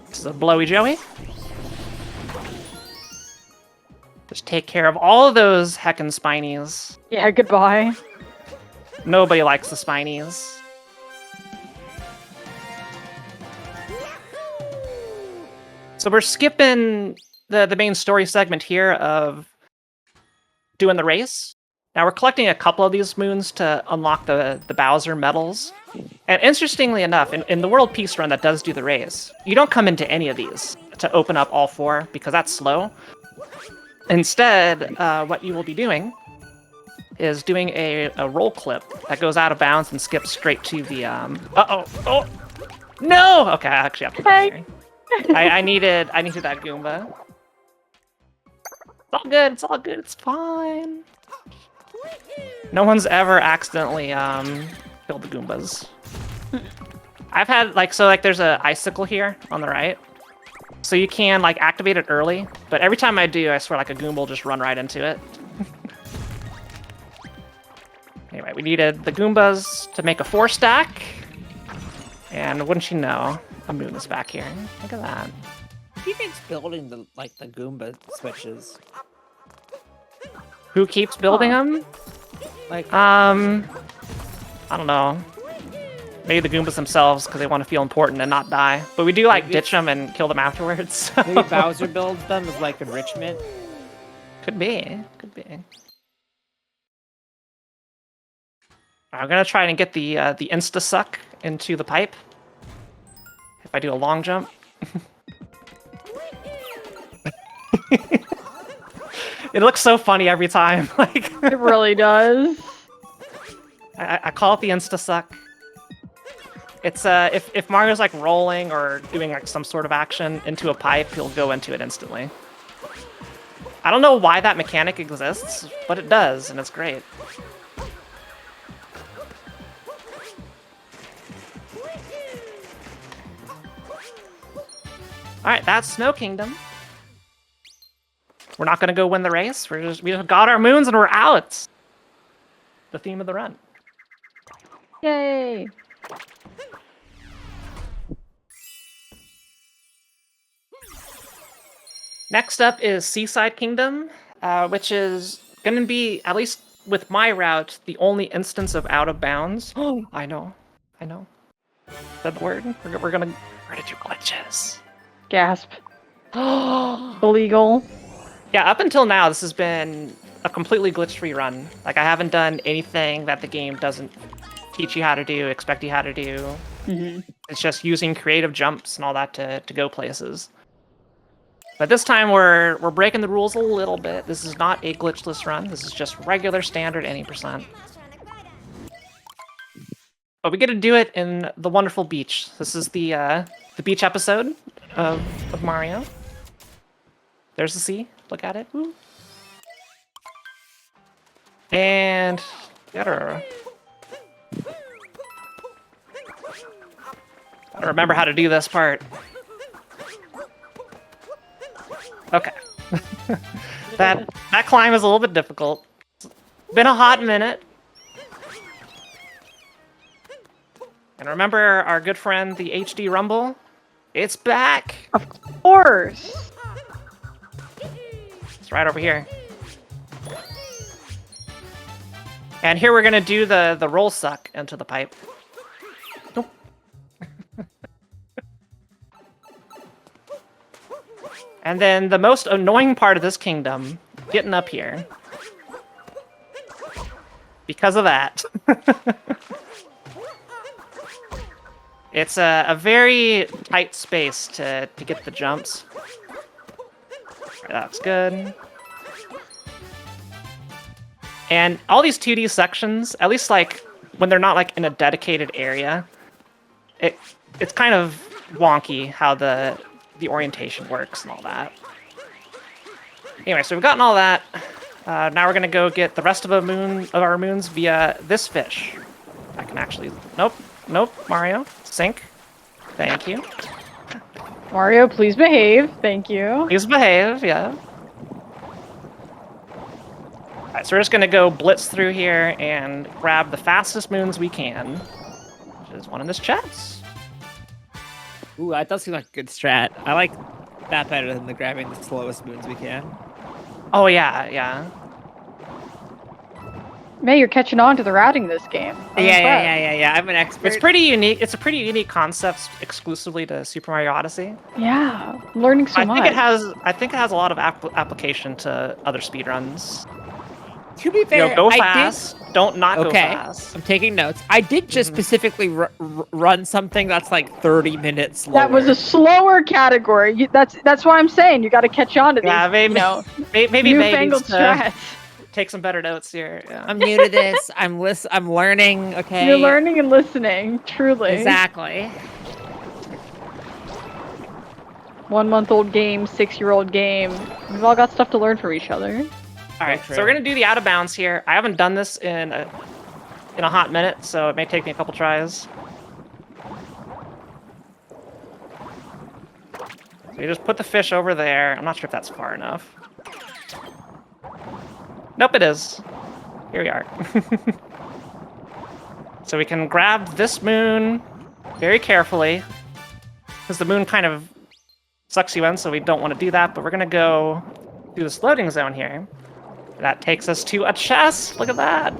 This is a blowy joey. Just take care of all of those heckin' spinies. Yeah, goodbye. Nobody likes the spinies. So we're skipping the main story segment here of doing the race. Now we're collecting a couple of these moons to unlock the Bowser medals. And interestingly enough, in the World Peace Run that does do the race, you don't come into any of these to open up all 4 because that's slow. Instead, what you will be doing is doing a roll clip that goes out of bounds and skips straight to the oh no! Okay, I actually have to die here. I needed that Goomba. It's all good, it's all good, it's fine. No one's ever accidentally killed the Goombas. I've had there's a icicle here on the right. So you can like activate it early, but every time I do, I swear like a Goomba will just run right into it. Anyway, we needed the Goombas to make a 4 stack. And wouldn't you know, a moon is back here. Look at that. Who keeps building the Goomba switches? Who keeps building them? Like, I don't know. Maybe the Goombas themselves, because they want to feel important and not die. But we do like ditch them and kill them afterwards. maybe Bowser builds them as like enrichment. Could be. Could be. I'm gonna try and get the insta suck into the pipe. If I do a long jump. It looks so funny every time. Like It really does. I call it the insta suck. It's if Mario's like rolling or doing like some sort of action into a pipe, he'll go into it instantly. I don't know why that mechanic exists, but it does, and it's great. Alright, that's Snow Kingdom. we're not gonna go win the race. We just got our moons and we're out. The theme of the run. Yay! Next up is Seaside Kingdom, which is going to be, at least with my route, the only instance of out of bounds. Oh, I know. Said the word. We're gonna do glitches. Gasp. Illegal. Yeah, up until now, this has been a completely glitch-free run. Like, I haven't done anything that the game doesn't teach you how to do, expect you how to do. Mm-hmm. It's just using creative jumps and all that to go places. But this time we're breaking the rules a little bit. This is not a glitchless run. This is just regular standard any %. But we get to do it in the wonderful beach. This is the beach episode of Mario. There's the sea. Look at it. Woo. And gotta remember how to do this part. Okay. that climb is a little bit difficult. It's been a hot minute. And remember our good friend, the HD Rumble? It's back! Of course! It's right over here. And here we're gonna do the roll suck into the pipe. Nope. And then the most annoying part of this kingdom, getting up here. Because of that. It's a very tight space to get the jumps. That's good. And all these 2D sections, at least like when they're not like in a dedicated area, it's kind of wonky how the orientation works and all that. Anyway, so we've gotten all that. Now we're gonna go get the rest of our moons via this fish. I can actually... Nope, Mario. Sink. Thank you. Mario, please behave. Thank you. Please behave, yeah. Alright, so we're just gonna go blitz through here and grab the fastest moons we can. Which is one in this chest. Ooh, that does seem like a good strat. I like that better than the grabbing the slowest moons we can. Oh yeah. May, you're catching on to the routing this game. I'm impressed. Yeah. I'm an expert. It's pretty unique. It's a pretty unique concept exclusively to Super Mario Odyssey. Yeah, I'm learning so much. I think it has a lot of application to other speedruns. To be fair, Go fast. Don't not go fast. I'm taking notes. I did just specifically run something that's like 30 minutes slower. That was a slower category. That's why I'm saying you got to catch on to these. Yeah, maybe newfangled strats. Take some better notes here. Yeah. I'm new to this. I'm learning. Okay. You're learning and listening. Truly. Exactly. 1-month-old game, 6-year-old game. We've all got stuff to learn from each other. All right, so we're gonna do the out of bounds here. I haven't done this in a hot minute, so it may take me a couple tries. So you just put the fish over there. I'm not sure if that's far enough. Nope, it is. Here we are. So we can grab this moon very carefully, because the moon kind of sucks you in, so we don't want to do that, but we're gonna go through this loading zone here. That takes us to a chest. Look at that.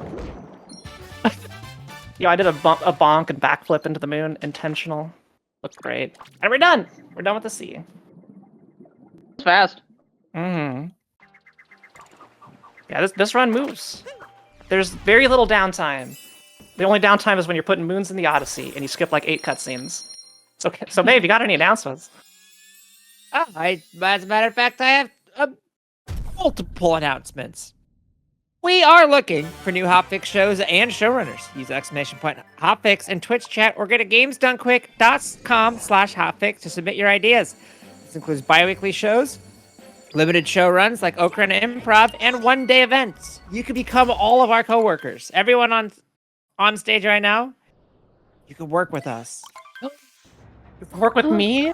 Yo, I did a bonk and backflip into the moon. Intentional. Looked great. And we're done. We're done with the sea. It's fast. Yeah, this run moves. There's very little downtime. The only downtime is when you're putting moons in the Odyssey and you skip like 8 cutscenes. So Maeve, you got any announcements? Oh, as a matter of fact, I have multiple announcements. We are looking for new hotfix shows and showrunners. Use !hotfix in Twitch chat or go to gamesdonepquick.com/hotfix to submit your ideas. This includes bi-weekly shows, limited show runs like Okra and Improv, and one-day events. You can become all of our coworkers. Everyone on stage right now, you can work with us. You can work with me?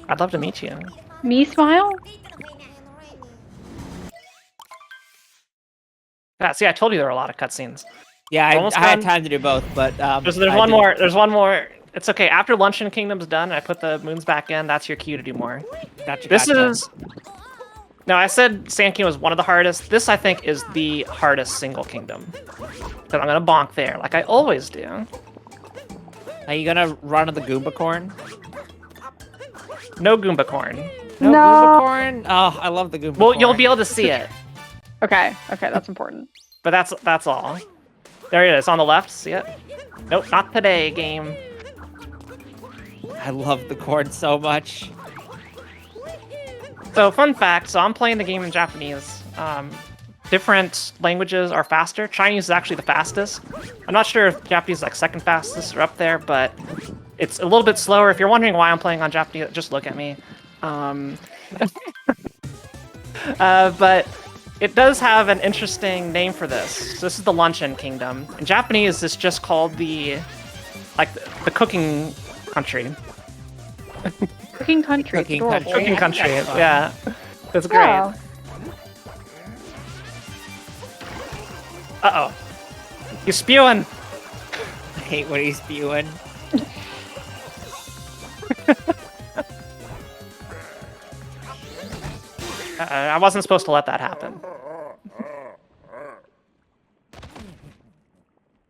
I'd love to meet you. Me smile? Yeah, see, I told you there were a lot of cutscenes. Yeah, I Almost had done. time to do both, but There's I one didn't- more. There's one more. It's okay. After Luncheon Kingdom's done, I put the moons back in. That's your cue to do more. Gotcha, This gotcha. is. No, I said Sand Kingdom was one of the hardest. This, I think, is the hardest single kingdom. Because I'm gonna bonk there, like I always do. Are you gonna run on the Goomba corn? No Goomba corn. No, No. Goomba corn. Oh, I love the Goomba Well, corn. you'll be able to see it, Okay, that's important. but that's all. There it is on the left. See it? Nope, not today, game. I love the corn so much. So, fun fact. So, I'm playing the game in Japanese. Different languages are faster. Chinese is actually the fastest. I'm not sure if Japanese is like second fastest or up there, but it's a little bit slower. If you're wondering why I'm playing on Japanese, just look at me. But it does have an interesting name for this. So this is the Luncheon Kingdom. In Japanese, it's just called the cooking country. Cooking country. Cooking adorable. country. Cooking country. That's fun. Yeah, it's great. Yeah. Uh oh, you're spewing. I hate what he's spewing. I wasn't supposed to let that happen.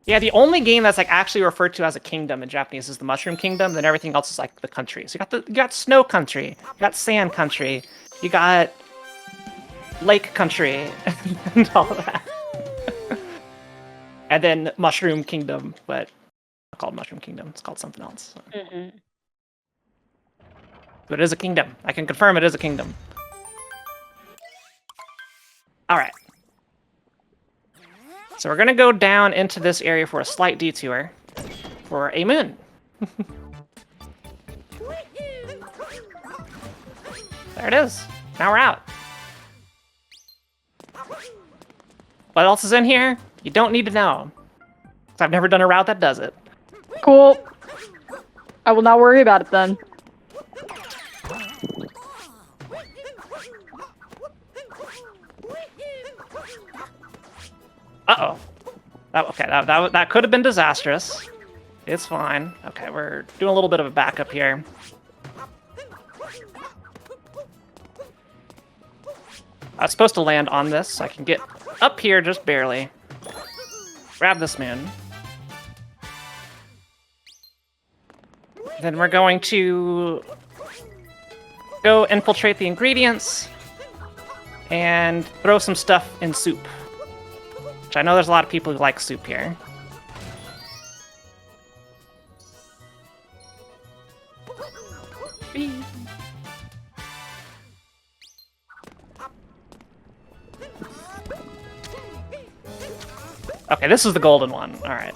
Yeah, the only game that's like actually referred to as a kingdom in Japanese is the Mushroom Kingdom. Then everything else is like the country. So you got Snow Country, you got Sand Country, you got Lake Country, and all that. And then Mushroom Kingdom, but not called Mushroom Kingdom. It's called something else. Mhm. But it is a kingdom. I can confirm it is a kingdom. All right. So we're gonna go down into this area for a slight detour for a moon. There it is. Now we're out. What else is in here? You don't need to know. 'Cause I've never done a route that does it. Cool. I will not worry about it then. Uh-oh. That could have been disastrous. It's fine. Okay, we're doing a little bit of a backup here. I was supposed to land on this, so I can get up here just barely. Grab this moon. Then we're going to go infiltrate the ingredients and throw some stuff in soup. Which I know there's a lot of people who like soup here. Okay, this is the golden one. All right.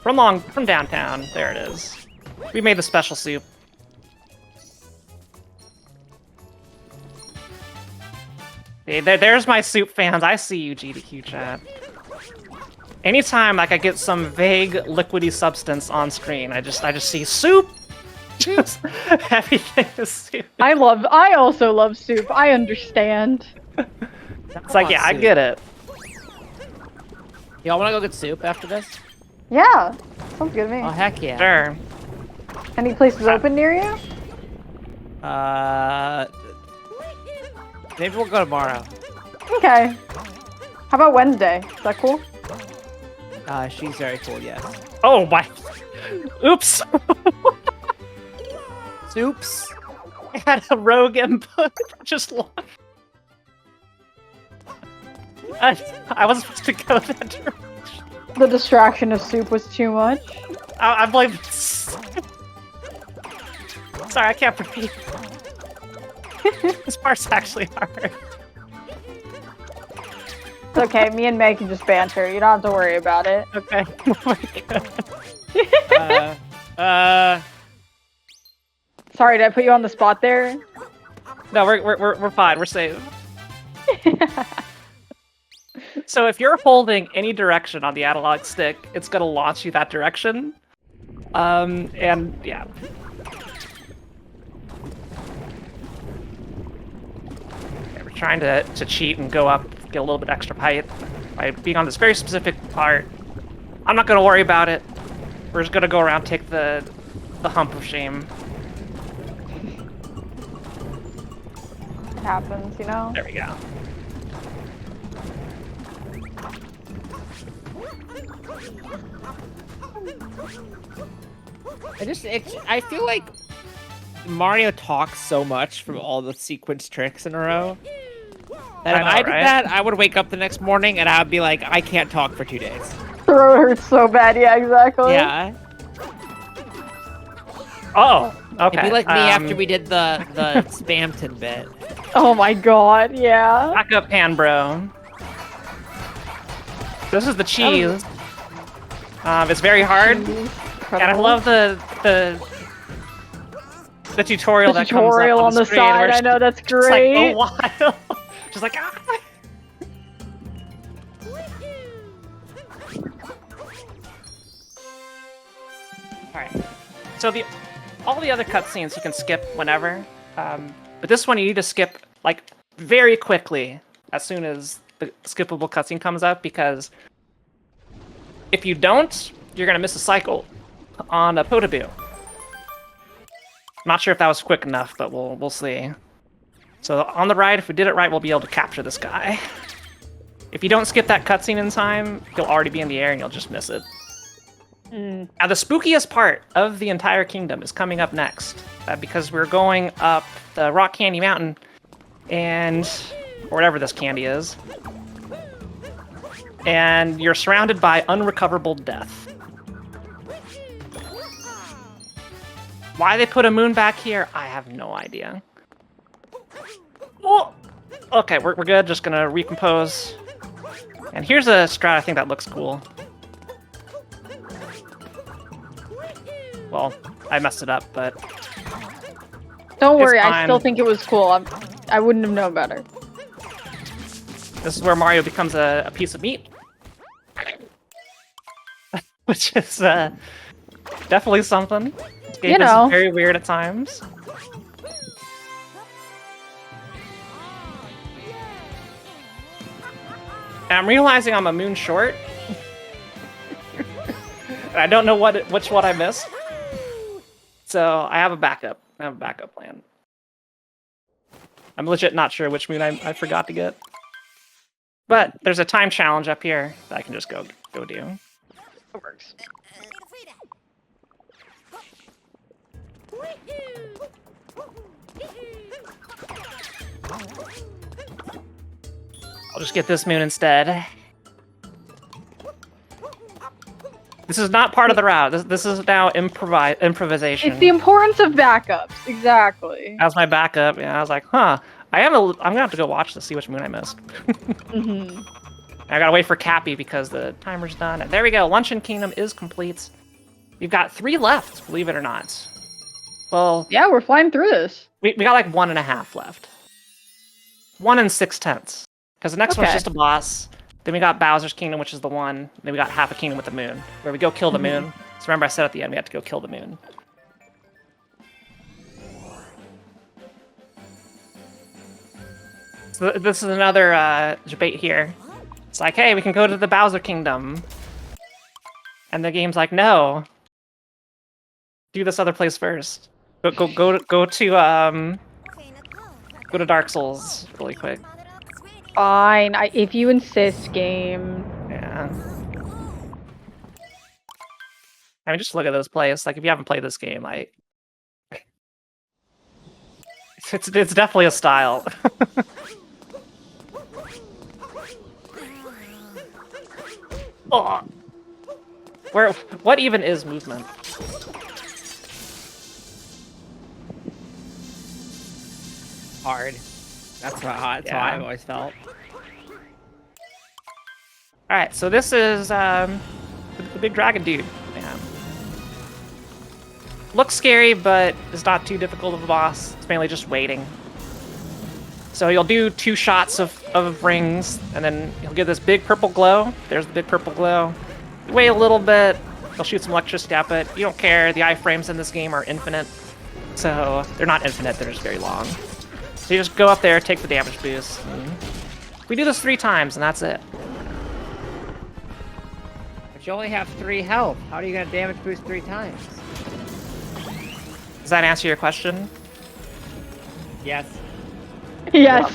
From downtown. There it is. We made the special soup. Hey, there's my soup fans. I see you, GDQ chat. Anytime like I get some vague liquidy substance on screen, I just see soup. Just everything is soup. I also love soup. I understand. It's like, yeah, I get it. Y'all wanna go get soup after this? Yeah. Sounds good to me. Oh, heck yeah. Sure. Any places open near you? Maybe we'll go tomorrow. Okay. How about Wednesday? Is that cool? She's very cool, yes. Oh my. Oops. Soups? I had a rogue input. Just lost. I wasn't supposed to go that direction. The distraction of soup was too much. I blame. Sorry, I can't repeat. This part's actually hard. It's okay, me and May can just banter. You don't have to worry about it. Okay. Oh my god. Sorry, did I put you on the spot there? No, we're fine. We're safe. So if you're holding any direction on the analog stick, it's gonna launch you that direction. And yeah. Okay, we're trying to cheat and go up, get a little bit extra height. by being on this very specific part. I'm not gonna worry about it. We're just gonna go around, take the hump of shame. It happens, you know? There we go. I feel like Mario talks so much from all the sequence tricks in a row that if I know, I did right? that, I would wake up the next morning and I would be like, I can't talk for 2 days. Throat hurts so bad, yeah, exactly. Yeah. Oh, okay. It'd be like me after we did the Spamton bit. Oh my god, yeah. Back up, pan bro. This is the cheese. It's very hard, and I love the tutorial that comes up on the screen where side. it's I know, that's just like great. a while. Just like ah. Alright. So all the other cutscenes you can skip whenever. But this one you need to skip like very quickly as soon as the skippable cutscene comes up, because if you don't, you're gonna miss a cycle on a Potaboo. Not sure if that was quick enough, but we'll see. So on the right, if we did it right, we'll be able to capture this guy. If you don't skip that cutscene in time, he'll already be in the air and you'll just miss it. Now the spookiest part of the entire kingdom is coming up next, because we're going up the Rock Candy Mountain, and or whatever this candy is, and you're surrounded by unrecoverable death. Why they put a moon back here, I have no idea. Oh! Okay, we're good. Just gonna recompose. And here's a strat I think that looks cool. Well, I messed it up, but Don't worry, it's I fine. still think it was cool. I wouldn't have known better. This is where Mario becomes a piece of meat. Which is definitely something. This game You know. is very weird at times. And I'm realizing I'm a moon short. And I don't know which one I missed. So I have a backup. I have a backup plan. I'm legit not sure which moon I forgot to get. But there's a time challenge up here that I can just go do. It works. I'll just get this moon instead. This is not part of the route. This is now improvisation. It's the importance of backups, exactly. As my backup, yeah, I was like, huh. I'm gonna have to go watch to see which moon I missed. I gotta wait for Cappy because the timer's done. And there we go. Luncheon Kingdom is complete. We've got 3 left, believe it or not. Well, Yeah, we're flying through this. we got like 1.5 left. 1 6/10. Because the next one's Okay. just a boss. Then we got Bowser's Kingdom, which is the one. Then we got half a kingdom with the moon, where we go kill the moon. So remember I said at the end we had to go kill the moon. So this is another debate here. It's like, hey, we can go to the Bowser Kingdom. And the game's like, no. Do this other place first. Go to Dark Souls really quick. Fine, if you insist, game. Yeah. I mean, just look at this place. Like, if you haven't played this game, like, it's definitely a style. Oh. What even is movement? Hard. That's how I've always felt. All right, so this is the big dragon dude. Man. Looks scary, but it's not too difficult of a boss. It's mainly just waiting. So you'll do 2 shots of rings, and then you'll get this big purple glow. There's the big purple glow. You wait a little bit, you'll shoot some electricity at it. You don't care, the iframes in this game are infinite. So they're not infinite, they're just very long. So you just go up there, take the damage boost. And we do this 3 times, and that's it. But you only have 3 health. How are you gonna damage boost 3 times? Does that answer your question? Yes. Yes.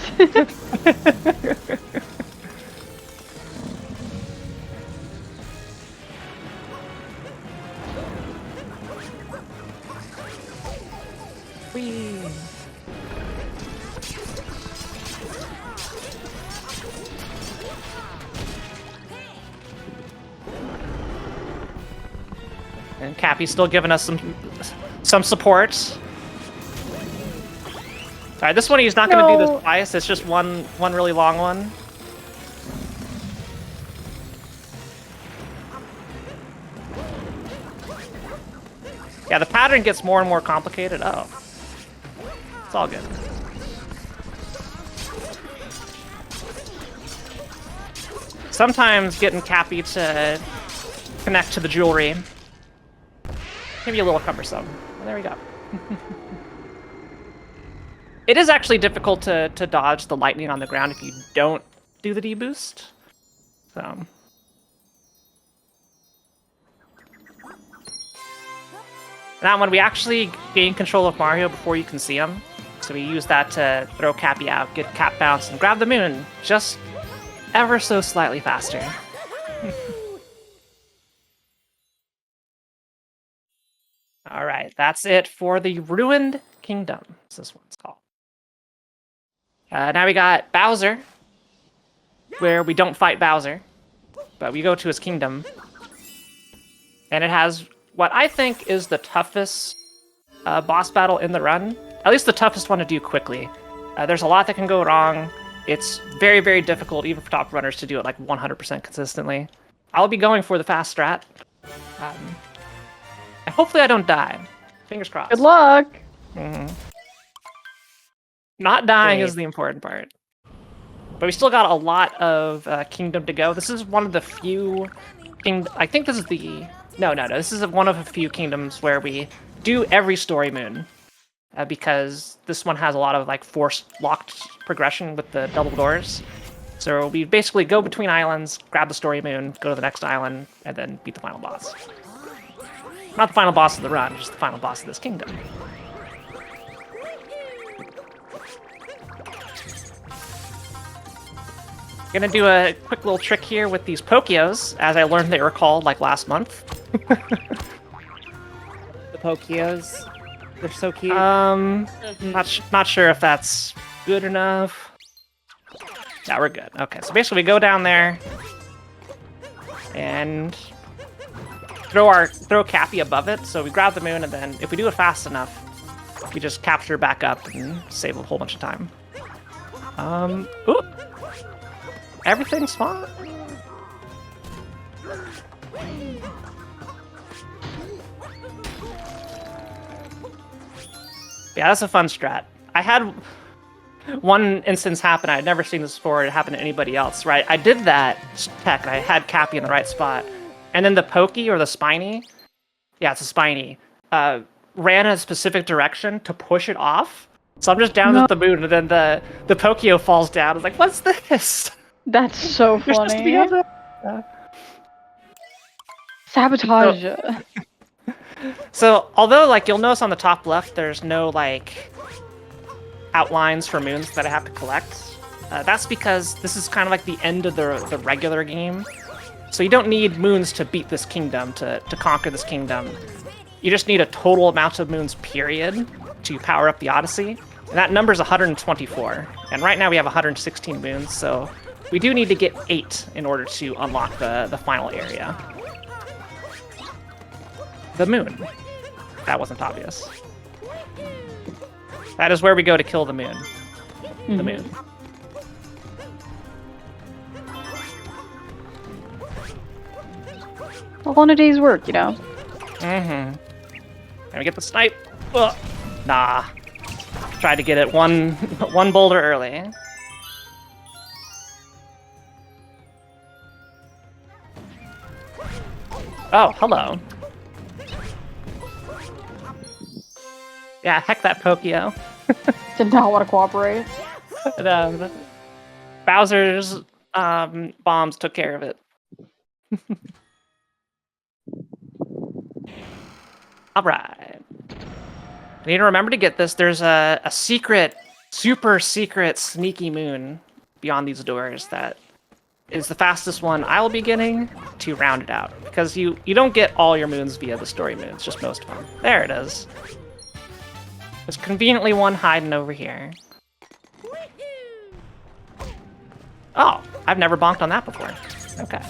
Whee! And Cappy's still giving us some support. Alright, this one he's not going to do No. this twice. It's just one really long one. Yeah, the pattern gets more and more complicated. Oh. It's all good. Sometimes getting Cappy to connect to the jewelry can be a little cumbersome. Well, there we go. It is actually difficult to dodge the lightning on the ground if you don't do the deboost. So. That one, we actually gain control of Mario before you can see him. So we use that to throw Cappy out, get Cap bounce, and grab the moon just ever so slightly faster. Alright, that's it for the Ruined Kingdom, as this one's called. Now we got Bowser, where we don't fight Bowser, but we go to his kingdom. And it has what I think is the toughest boss battle in the run. At least the toughest one to do quickly. There's a lot that can go wrong. It's very, very difficult, even for top runners, to do it like 100% consistently. I'll be going for the fast strat. And hopefully I don't die. Fingers crossed. Good luck. Mm-hmm. Not dying Great. is the important part. But we still got a lot of Kingdom to go. This is one of the few... I think this is the... No. This is one of a few kingdoms where we do every story moon. Because this one has a lot of like force-locked progression with the double doors. So we basically go between islands, grab the story moon, go to the next island, and then beat the final boss. Not the final boss of the run, just the final boss of this kingdom. Gonna do a quick little trick here with these Pokios, as I learned they were called like last month. The Pokios. They're so cute. Not sure if that's good enough. Yeah, we're good. Okay, so basically we go down there and throw Cappy above it. So we grab the moon, and then if we do it fast enough, we just capture back up and save a whole bunch of time. Ooh. Everything's fine. Yeah, that's a fun strat. I had one instance happen. I had never seen this before. It happened to anybody else, right? I did that tech, and I had Cappy in the right spot. And then the Pokey, or the Spiny, yeah, it's a Spiny, ran in a specific direction to push it off. So I'm just down at the moon, and then the Pokio falls down. I was like, what's this? That's so You're supposed to be funny. on the... Sabotage. So, although, like, you'll notice on the top left, there's no, like, outlines for moons that I have to collect. That's because this is kind of like the end of the regular game. So you don't need moons to beat this kingdom, to conquer this kingdom. You just need a total amount of moons, period, to power up the Odyssey. And that number's 124. And right now we have 116 moons, so we do need to get 8 in order to unlock the final area. The moon. That wasn't obvious. That is where we go to kill the moon. The moon. All in a day's work, you know. And we get the snipe. Ugh. Nah. Tried to get it one boulder early. Oh, hello. Yeah, heck that Pokio. Did not want to cooperate. Bowser's bombs took care of it. All right. I need to remember to get this. There's a secret, super secret, sneaky moon beyond these doors that is the fastest one I will be getting to round it out. Because you don't get all your moons via the story moons, just most of them. There it is. There's conveniently one hiding over here. Oh, I've never bonked on that before. Okay.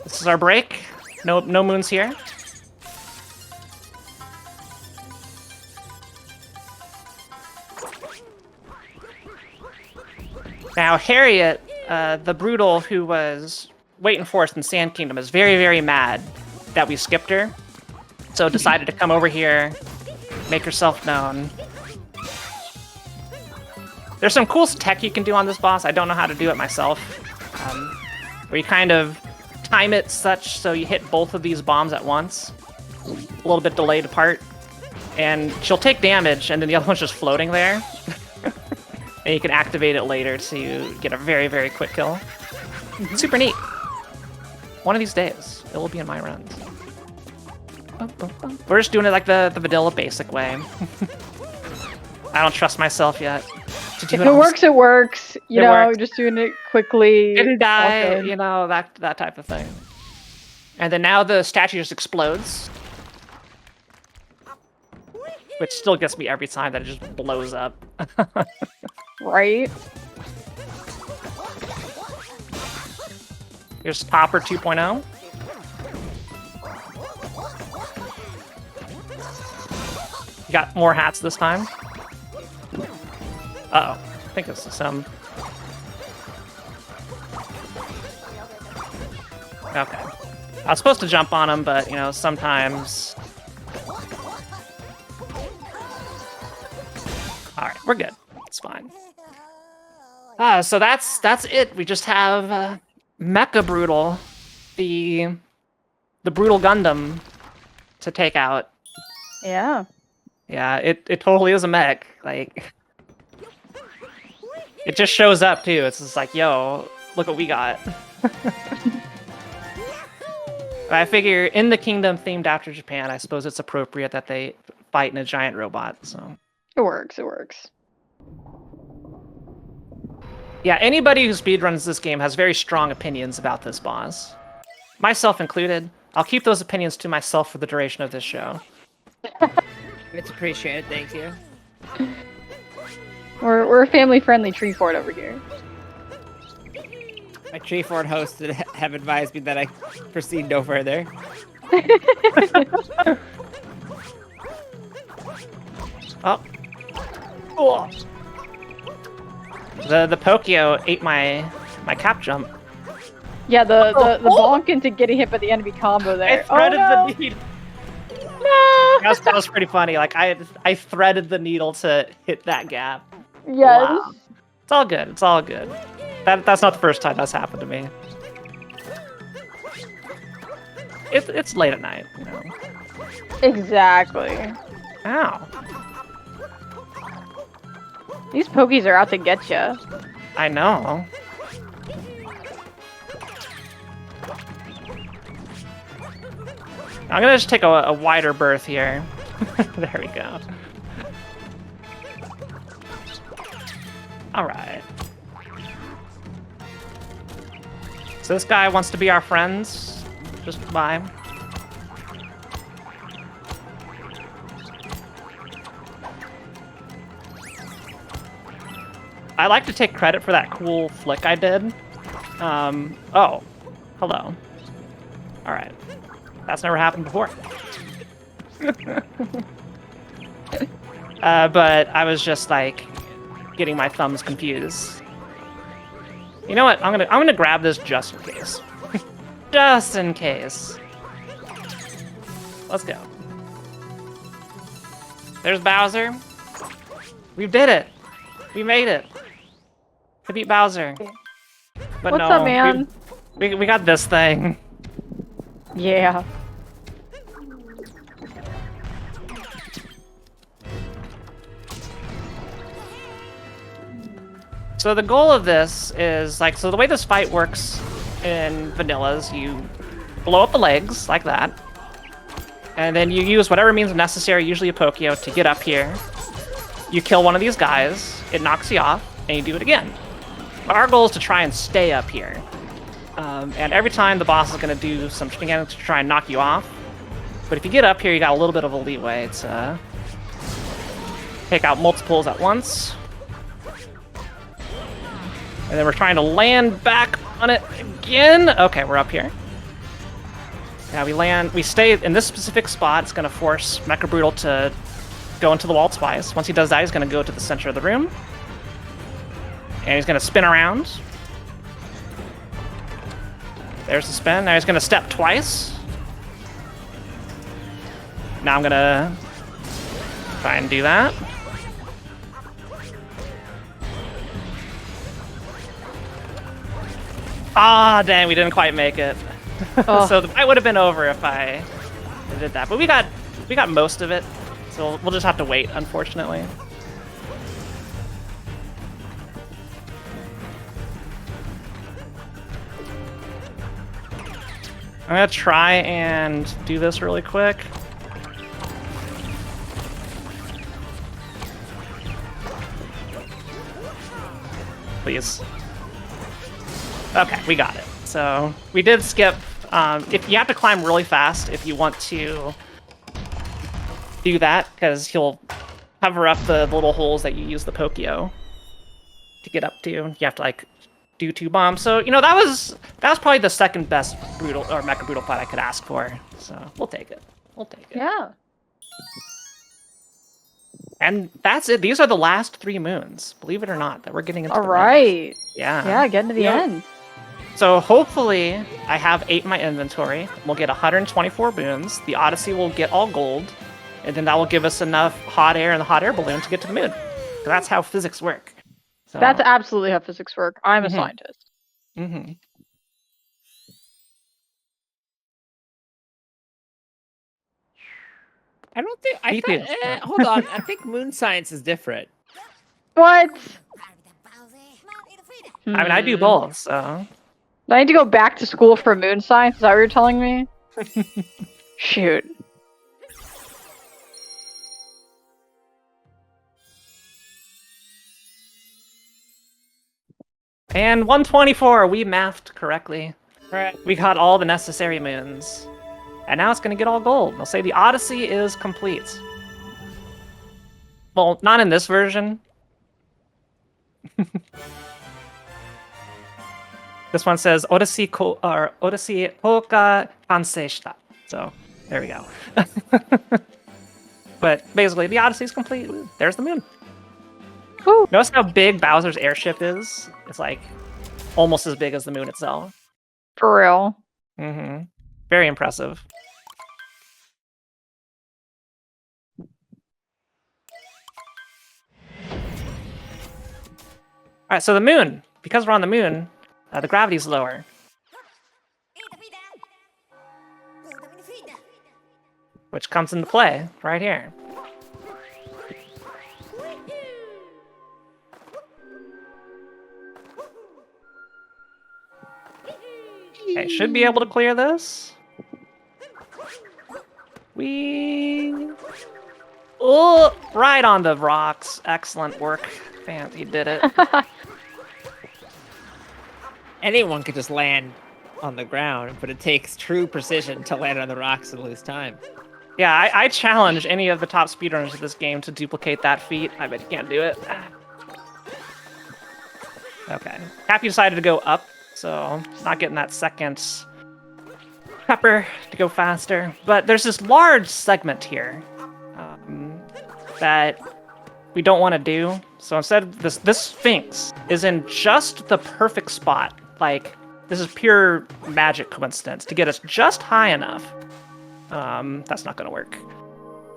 This is our break. No moons here. Now, Harriet, the Brutal who was waiting for us in Sand Kingdom, is very, very mad that we skipped her. So decided to come over here, make herself known. There's some cool tech you can do on this boss. I don't know how to do it myself. Where you kind of time it such so you hit both of these bombs at once. A little bit delayed apart. And she'll take damage, and then the other one's just floating there. And you can activate it later to get a very, very quick kill. Super neat. One of these days, it will be in my runs. We're just doing it like the vanilla basic way. I don't trust myself yet. If it works, it works. You know, works. just doing it quickly. Didn't die, all good. you know, that type of thing. And then now the statue just explodes. Which still gets me every time that it just blows up. Right? Here's Popper 2.0. You got more hats this time. Uh-oh. I think this is some... Okay. I was supposed to jump on him, but, you know, sometimes... Alright, we're good. It's fine. So that's it. We just have Mecha Brutal, the Brutal Gundam, to take out. Yeah. Yeah, it totally is a mech. Like, it just shows up too. It's just like, yo, look what we got. I figure in the kingdom themed after Japan, I suppose it's appropriate that they fight in a giant robot. So It works. It works. yeah, anybody who speedruns this game has very strong opinions about this boss, myself included. I'll keep those opinions to myself for the duration of this show. It's appreciated, thank you. We're a family-friendly Treefort over here. My Treefort hosts have advised me that I proceed no further. Oh. Oh. The Pokio ate my cap jump. Yeah, the bonk into getting hit by the enemy combo there. I threaded oh, no. the needle. No! That was pretty funny. Like I threaded the needle to hit that gap. Yes. Wow. It's all good. It's all good. That's not the first time that's happened to me. It's late at night, you know. Exactly. Ow. These Pokies are out to get you. I know. I'm gonna just take a wider berth here. There we go. Alright. So this guy wants to be our friends. Just bye. I like to take credit for that cool flick I did. Oh. Hello. Alright. That's never happened before. But I was just like getting my thumbs confused. You know what? I'm gonna grab this just in case. Just in case. Let's go. There's Bowser. We did it. We made it. We beat Bowser. But What's no, up, man? We got this thing. Yeah. So the goal of this is, like, so the way this fight works in vanilla is you blow up the legs, like that. And then you use whatever means necessary, usually a Pokio, to get up here. You kill one of these guys, it knocks you off, and you do it again. Our goal is to try and stay up here. And every time the boss is going to do some shenanigans to try and knock you off. But if you get up here, you got a little bit of a leeway to take out multiples at once. And then we're trying to land back on it again. Okay, we're up here. Now we stay in this specific spot. It's going to force Mecha Brutal to go into the wall twice. Once he does that, he's going to go to the center of the room. And he's going to spin around. There's the spin. Now he's going to step twice. Now I'm going to try and do that. Ah, dang, we didn't quite make it. Oh. So the fight would have been over if I did that. But we got most of it. So we'll just have to wait, unfortunately. I'm gonna try and do this really quick. Please. Okay, we got it. So we did skip. If you have to climb really fast if you want to do that, because he'll cover up the little holes that you use the Pokio to get up to. You have to like do 2 bombs. So you know that was probably the second best brutal or Mecha Brutal fight I could ask for. So we'll take it. We'll take it. Yeah. And that's it. These are the last 3 moons, believe it or not, that we're getting into. All the right. Yeah. Yeah, getting to the end. So hopefully I have 8 in my inventory. We'll get 124 boons. The Odyssey will get all gold. And then that will give us enough hot air in the hot air balloon to get to the moon. So that's how physics work. So, That's absolutely how physics work. I'm a Mhm. scientist. mhm. I don't think. Me too. Hold on. I think moon science is different. What? I mean, I do Hmm. both, so... Do I need to go back to school for moon science? Is that what you're telling me? Shoot. And 124, we mathed correctly. Right. We got all the necessary moons. And now it's going to get all gold. They'll say the Odyssey is complete. Well, not in this version. This one says Odyssey Hoka Kansei. So there we go. But basically, the Odyssey is complete. There's the moon. Woo. Notice how big Bowser's airship is? It's like almost as big as the moon itself. For real. Mm-hmm. Very impressive. All right, so the moon. Because we're on the moon, the gravity's lower. Which comes into play right here. Okay, should be able to clear this. Oh, right on the rocks. Excellent work, Phant. You did it. Anyone could just land on the ground, but it takes true precision to land on the rocks and lose time. Yeah, I challenge any of the top speedrunners of this game to duplicate that feat. I bet you can't do it. Okay. Happy decided to go up, so not getting that second pepper to go faster. But there's this large segment here that we don't want to do. So instead, this Sphinx is in just the perfect spot. Like, this is pure magic coincidence to get us just high enough. That's not going to work.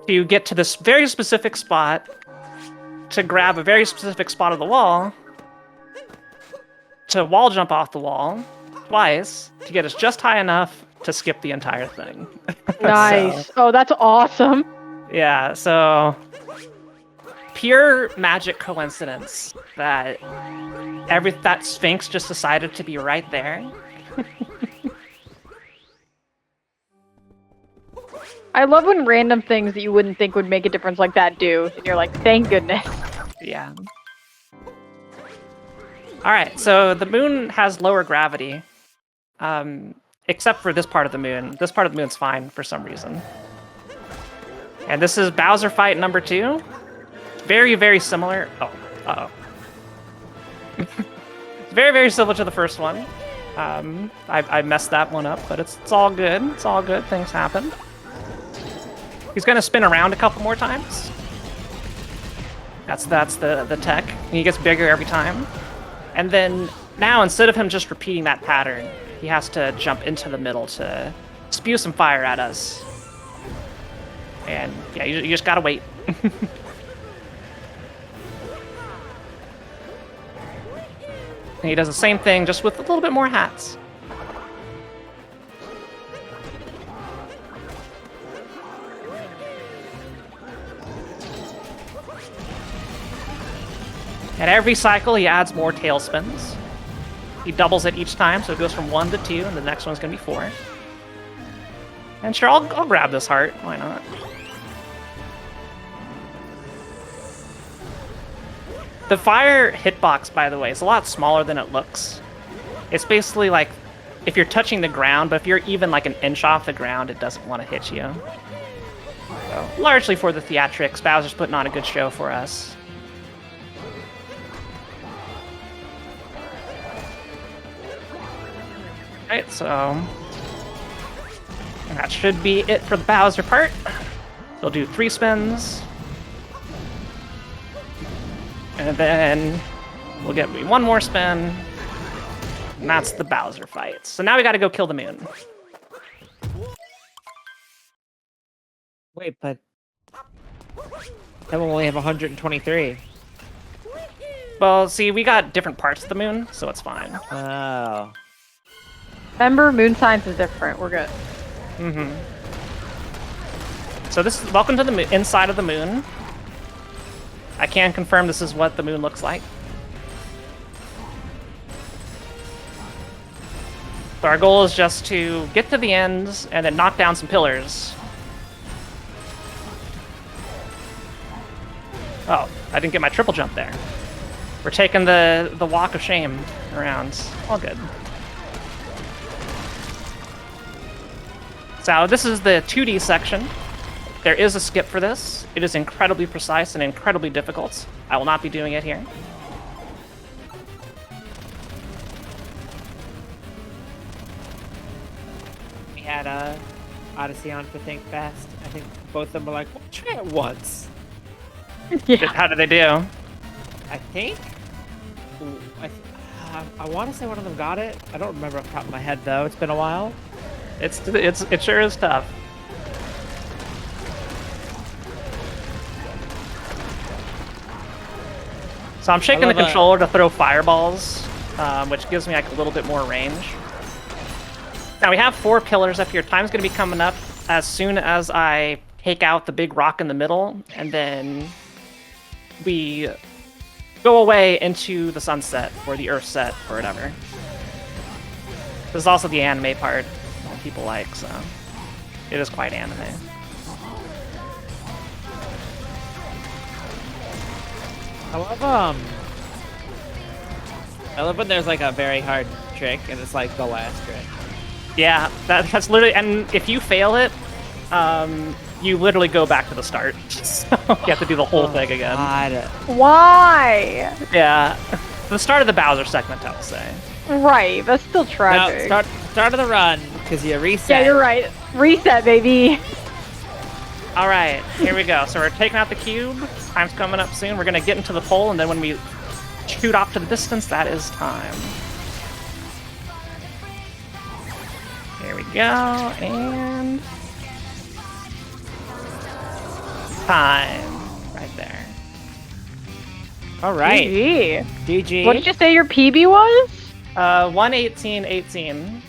To get to this very specific spot, to grab a very specific spot of the wall, to wall jump off the wall twice, to get us just high enough to skip the entire thing. Nice. Oh, that's awesome. Yeah, so pure magic coincidence that that Sphinx just decided to be right there. I love when random things that you wouldn't think would make a difference like that do, and you're like, thank goodness. Yeah. All right, so the moon has lower gravity, except for this part of the moon. This part of the moon's fine for some reason. And this is Bowser fight number 2. Very, very similar. Oh, uh-oh. It's very, very similar to the first one. I messed that one up, but it's all good. It's all good. Things happen. He's gonna spin around a couple more times. That's the tech. He gets bigger every time. And then now, instead of him just repeating that pattern, he has to jump into the middle to spew some fire at us. And yeah, you just gotta wait. And he does the same thing, just with a little bit more hats. At every cycle, he adds more tailspins. He doubles it each time, so it goes from 1 to 2, and the next one's gonna be 4. And sure, I'll grab this heart. Why not? The fire hitbox, by the way, is a lot smaller than it looks. It's basically like if you're touching the ground, but if you're even like an inch off the ground, it doesn't want to hit you. So, largely for the theatrics, Bowser's putting on a good show for us. Alright, so that should be it for the Bowser part. He'll do 3 spins. And then we'll get me 1 more spin. And that's the Bowser fight. So now we gotta go kill the moon. Wait, but that will only have 123. Well, see, we got different parts of the moon, so it's fine. Oh. Remember, moon science is different. We're good. Mm-hmm. So this is welcome to the inside of the moon. I can confirm this is what the moon looks like. So our goal is just to get to the ends and then knock down some pillars. Oh, I didn't get my triple jump there. We're taking the walk of shame around. All good. So this is the 2D section. There is a skip for this. It is incredibly precise and incredibly difficult. I will not be doing it here. We had Odyssey on for Think Fast. I think both of them were like, we'll try it once. Yeah. How did they do? I think. Ooh, I want to say one of them got it. I don't remember off the top of my head though. It's been a while. It sure is tough. So I'm shaking the controller to throw fireballs, which gives me like a little bit more range. Now we have 4 pillars up here. Time's gonna be coming up as soon as I take out the big rock in the middle, and then we go away into the sunset or the earth set or whatever. This is also the anime part that people like, so it is quite anime. I love when there's like a very hard trick and it's like the last trick. Yeah, that's literally, and if you fail it, you literally go back to the start. So you have to do the whole thing again. God. Why? Yeah, the start of the Bowser segment, I would say. Right, that's still tragic. Now, start of the run, because you reset. Yeah, you're right. Reset, baby. All right, here we go. So we're taking out the cube. Time's coming up soon. We're gonna get into the pole, and then when we shoot off to the distance, that is time. Here we go, and time. Right there. All right. GG. GG. What did you say your PB was? 1:18:18.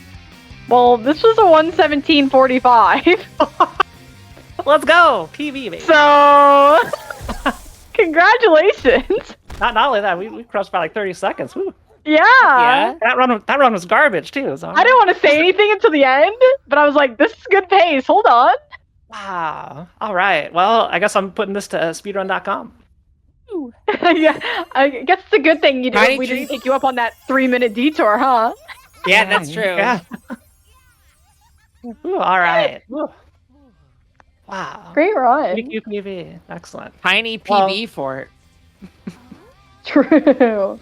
Well, this was a 1:17:45. Let's go, PB, baby. So, congratulations. Not only that, we crushed by like 30 seconds. Woo. Yeah. Yeah. That run was garbage too. So I didn't want to say anything until the end, but I was like, this is good pace. Hold on. Wow. All right. Well, I guess I'm putting this to speedrun.com. Yeah, I guess it's a good thing we Tiny didn't Treef- take you up on that 3-minute detour, huh? Yeah, that's true. Yeah. Ooh, all right. Ooh. Wow. Great run. GDQ PV. Excellent. Tiny Well- PB fort. True.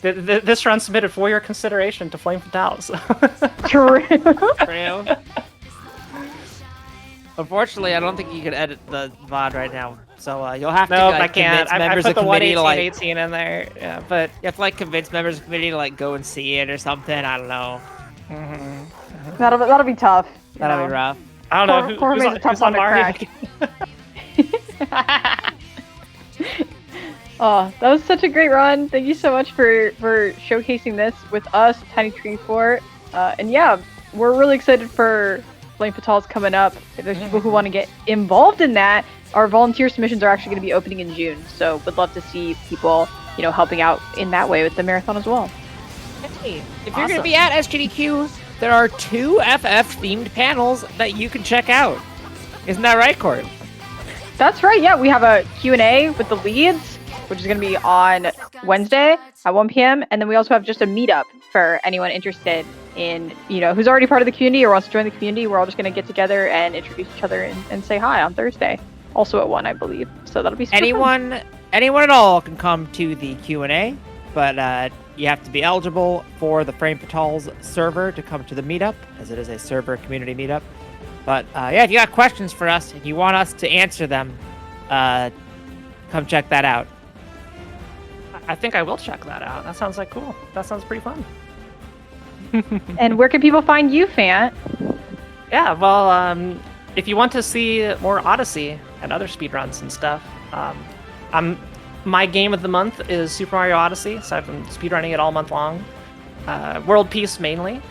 This run submitted for your consideration to Flame Fatales. True. True. Unfortunately, I don't think you can edit the VOD right now. So you'll have to No, like, I can't. convince I members put of the committee to 118 in there. Yeah, but you have to like convince members of committee to like go and see it or something. I don't know. That'll be tough. you That'll know. be rough. I don't know Poor who's May's on, a tough who's on one to Mario. Oh, that was such a great run. Thank you so much for showcasing this with us, Tiny Treefort. And yeah, we're really excited for Flame Fatales coming up. If there's people who want to get involved in that, our volunteer submissions are actually going to be opening in June. So would love to see people, helping out in that way with the marathon as well. Hey, if you're going to be at SGDQ, there are 2 FF-themed panels that you can check out. Isn't that right, Court? That's right. Yeah, we have a Q&A with the leads, which is going to be on Wednesday at 1 p.m. And then we also have just a meetup for anyone interested in, who's already part of the community or wants to join the community. We're all just going to get together and introduce each other and say hi on Thursday. Also at 1, I believe. So that'll be super fun. Anyone at all can come to the Q&A, but you have to be eligible for the Frame Fatales server to come to the meetup, as it is a server community meetup. But yeah, if you got questions for us and you want us to answer them, come check that out. I think I will check that out. That sounds like cool. That sounds pretty fun. And where can people find you, Phant? Yeah, well, if you want to see more Odyssey and other speedruns and stuff, my game of the month is Super Mario Odyssey, so I've been speedrunning it all month long. World Peace mainly,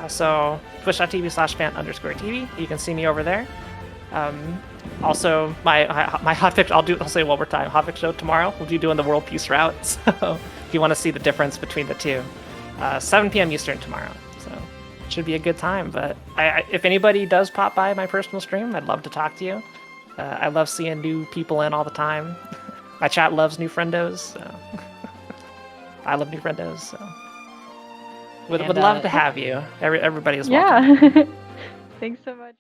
so twitch.tv/Phant_TV. You can see me over there. Also, my hotfix, I'll say it one more time. Hotfix show tomorrow. We'll be doing the World Peace route. So if you want to see the difference between the two, 7 p.m. Eastern tomorrow. So it should be a good time. But if anybody does pop by my personal stream, I'd love to talk to you. I love seeing new people in all the time. My chat loves new friendos. So I love new friendos. So would love to have you. Everybody is welcome. Yeah. Thanks so much.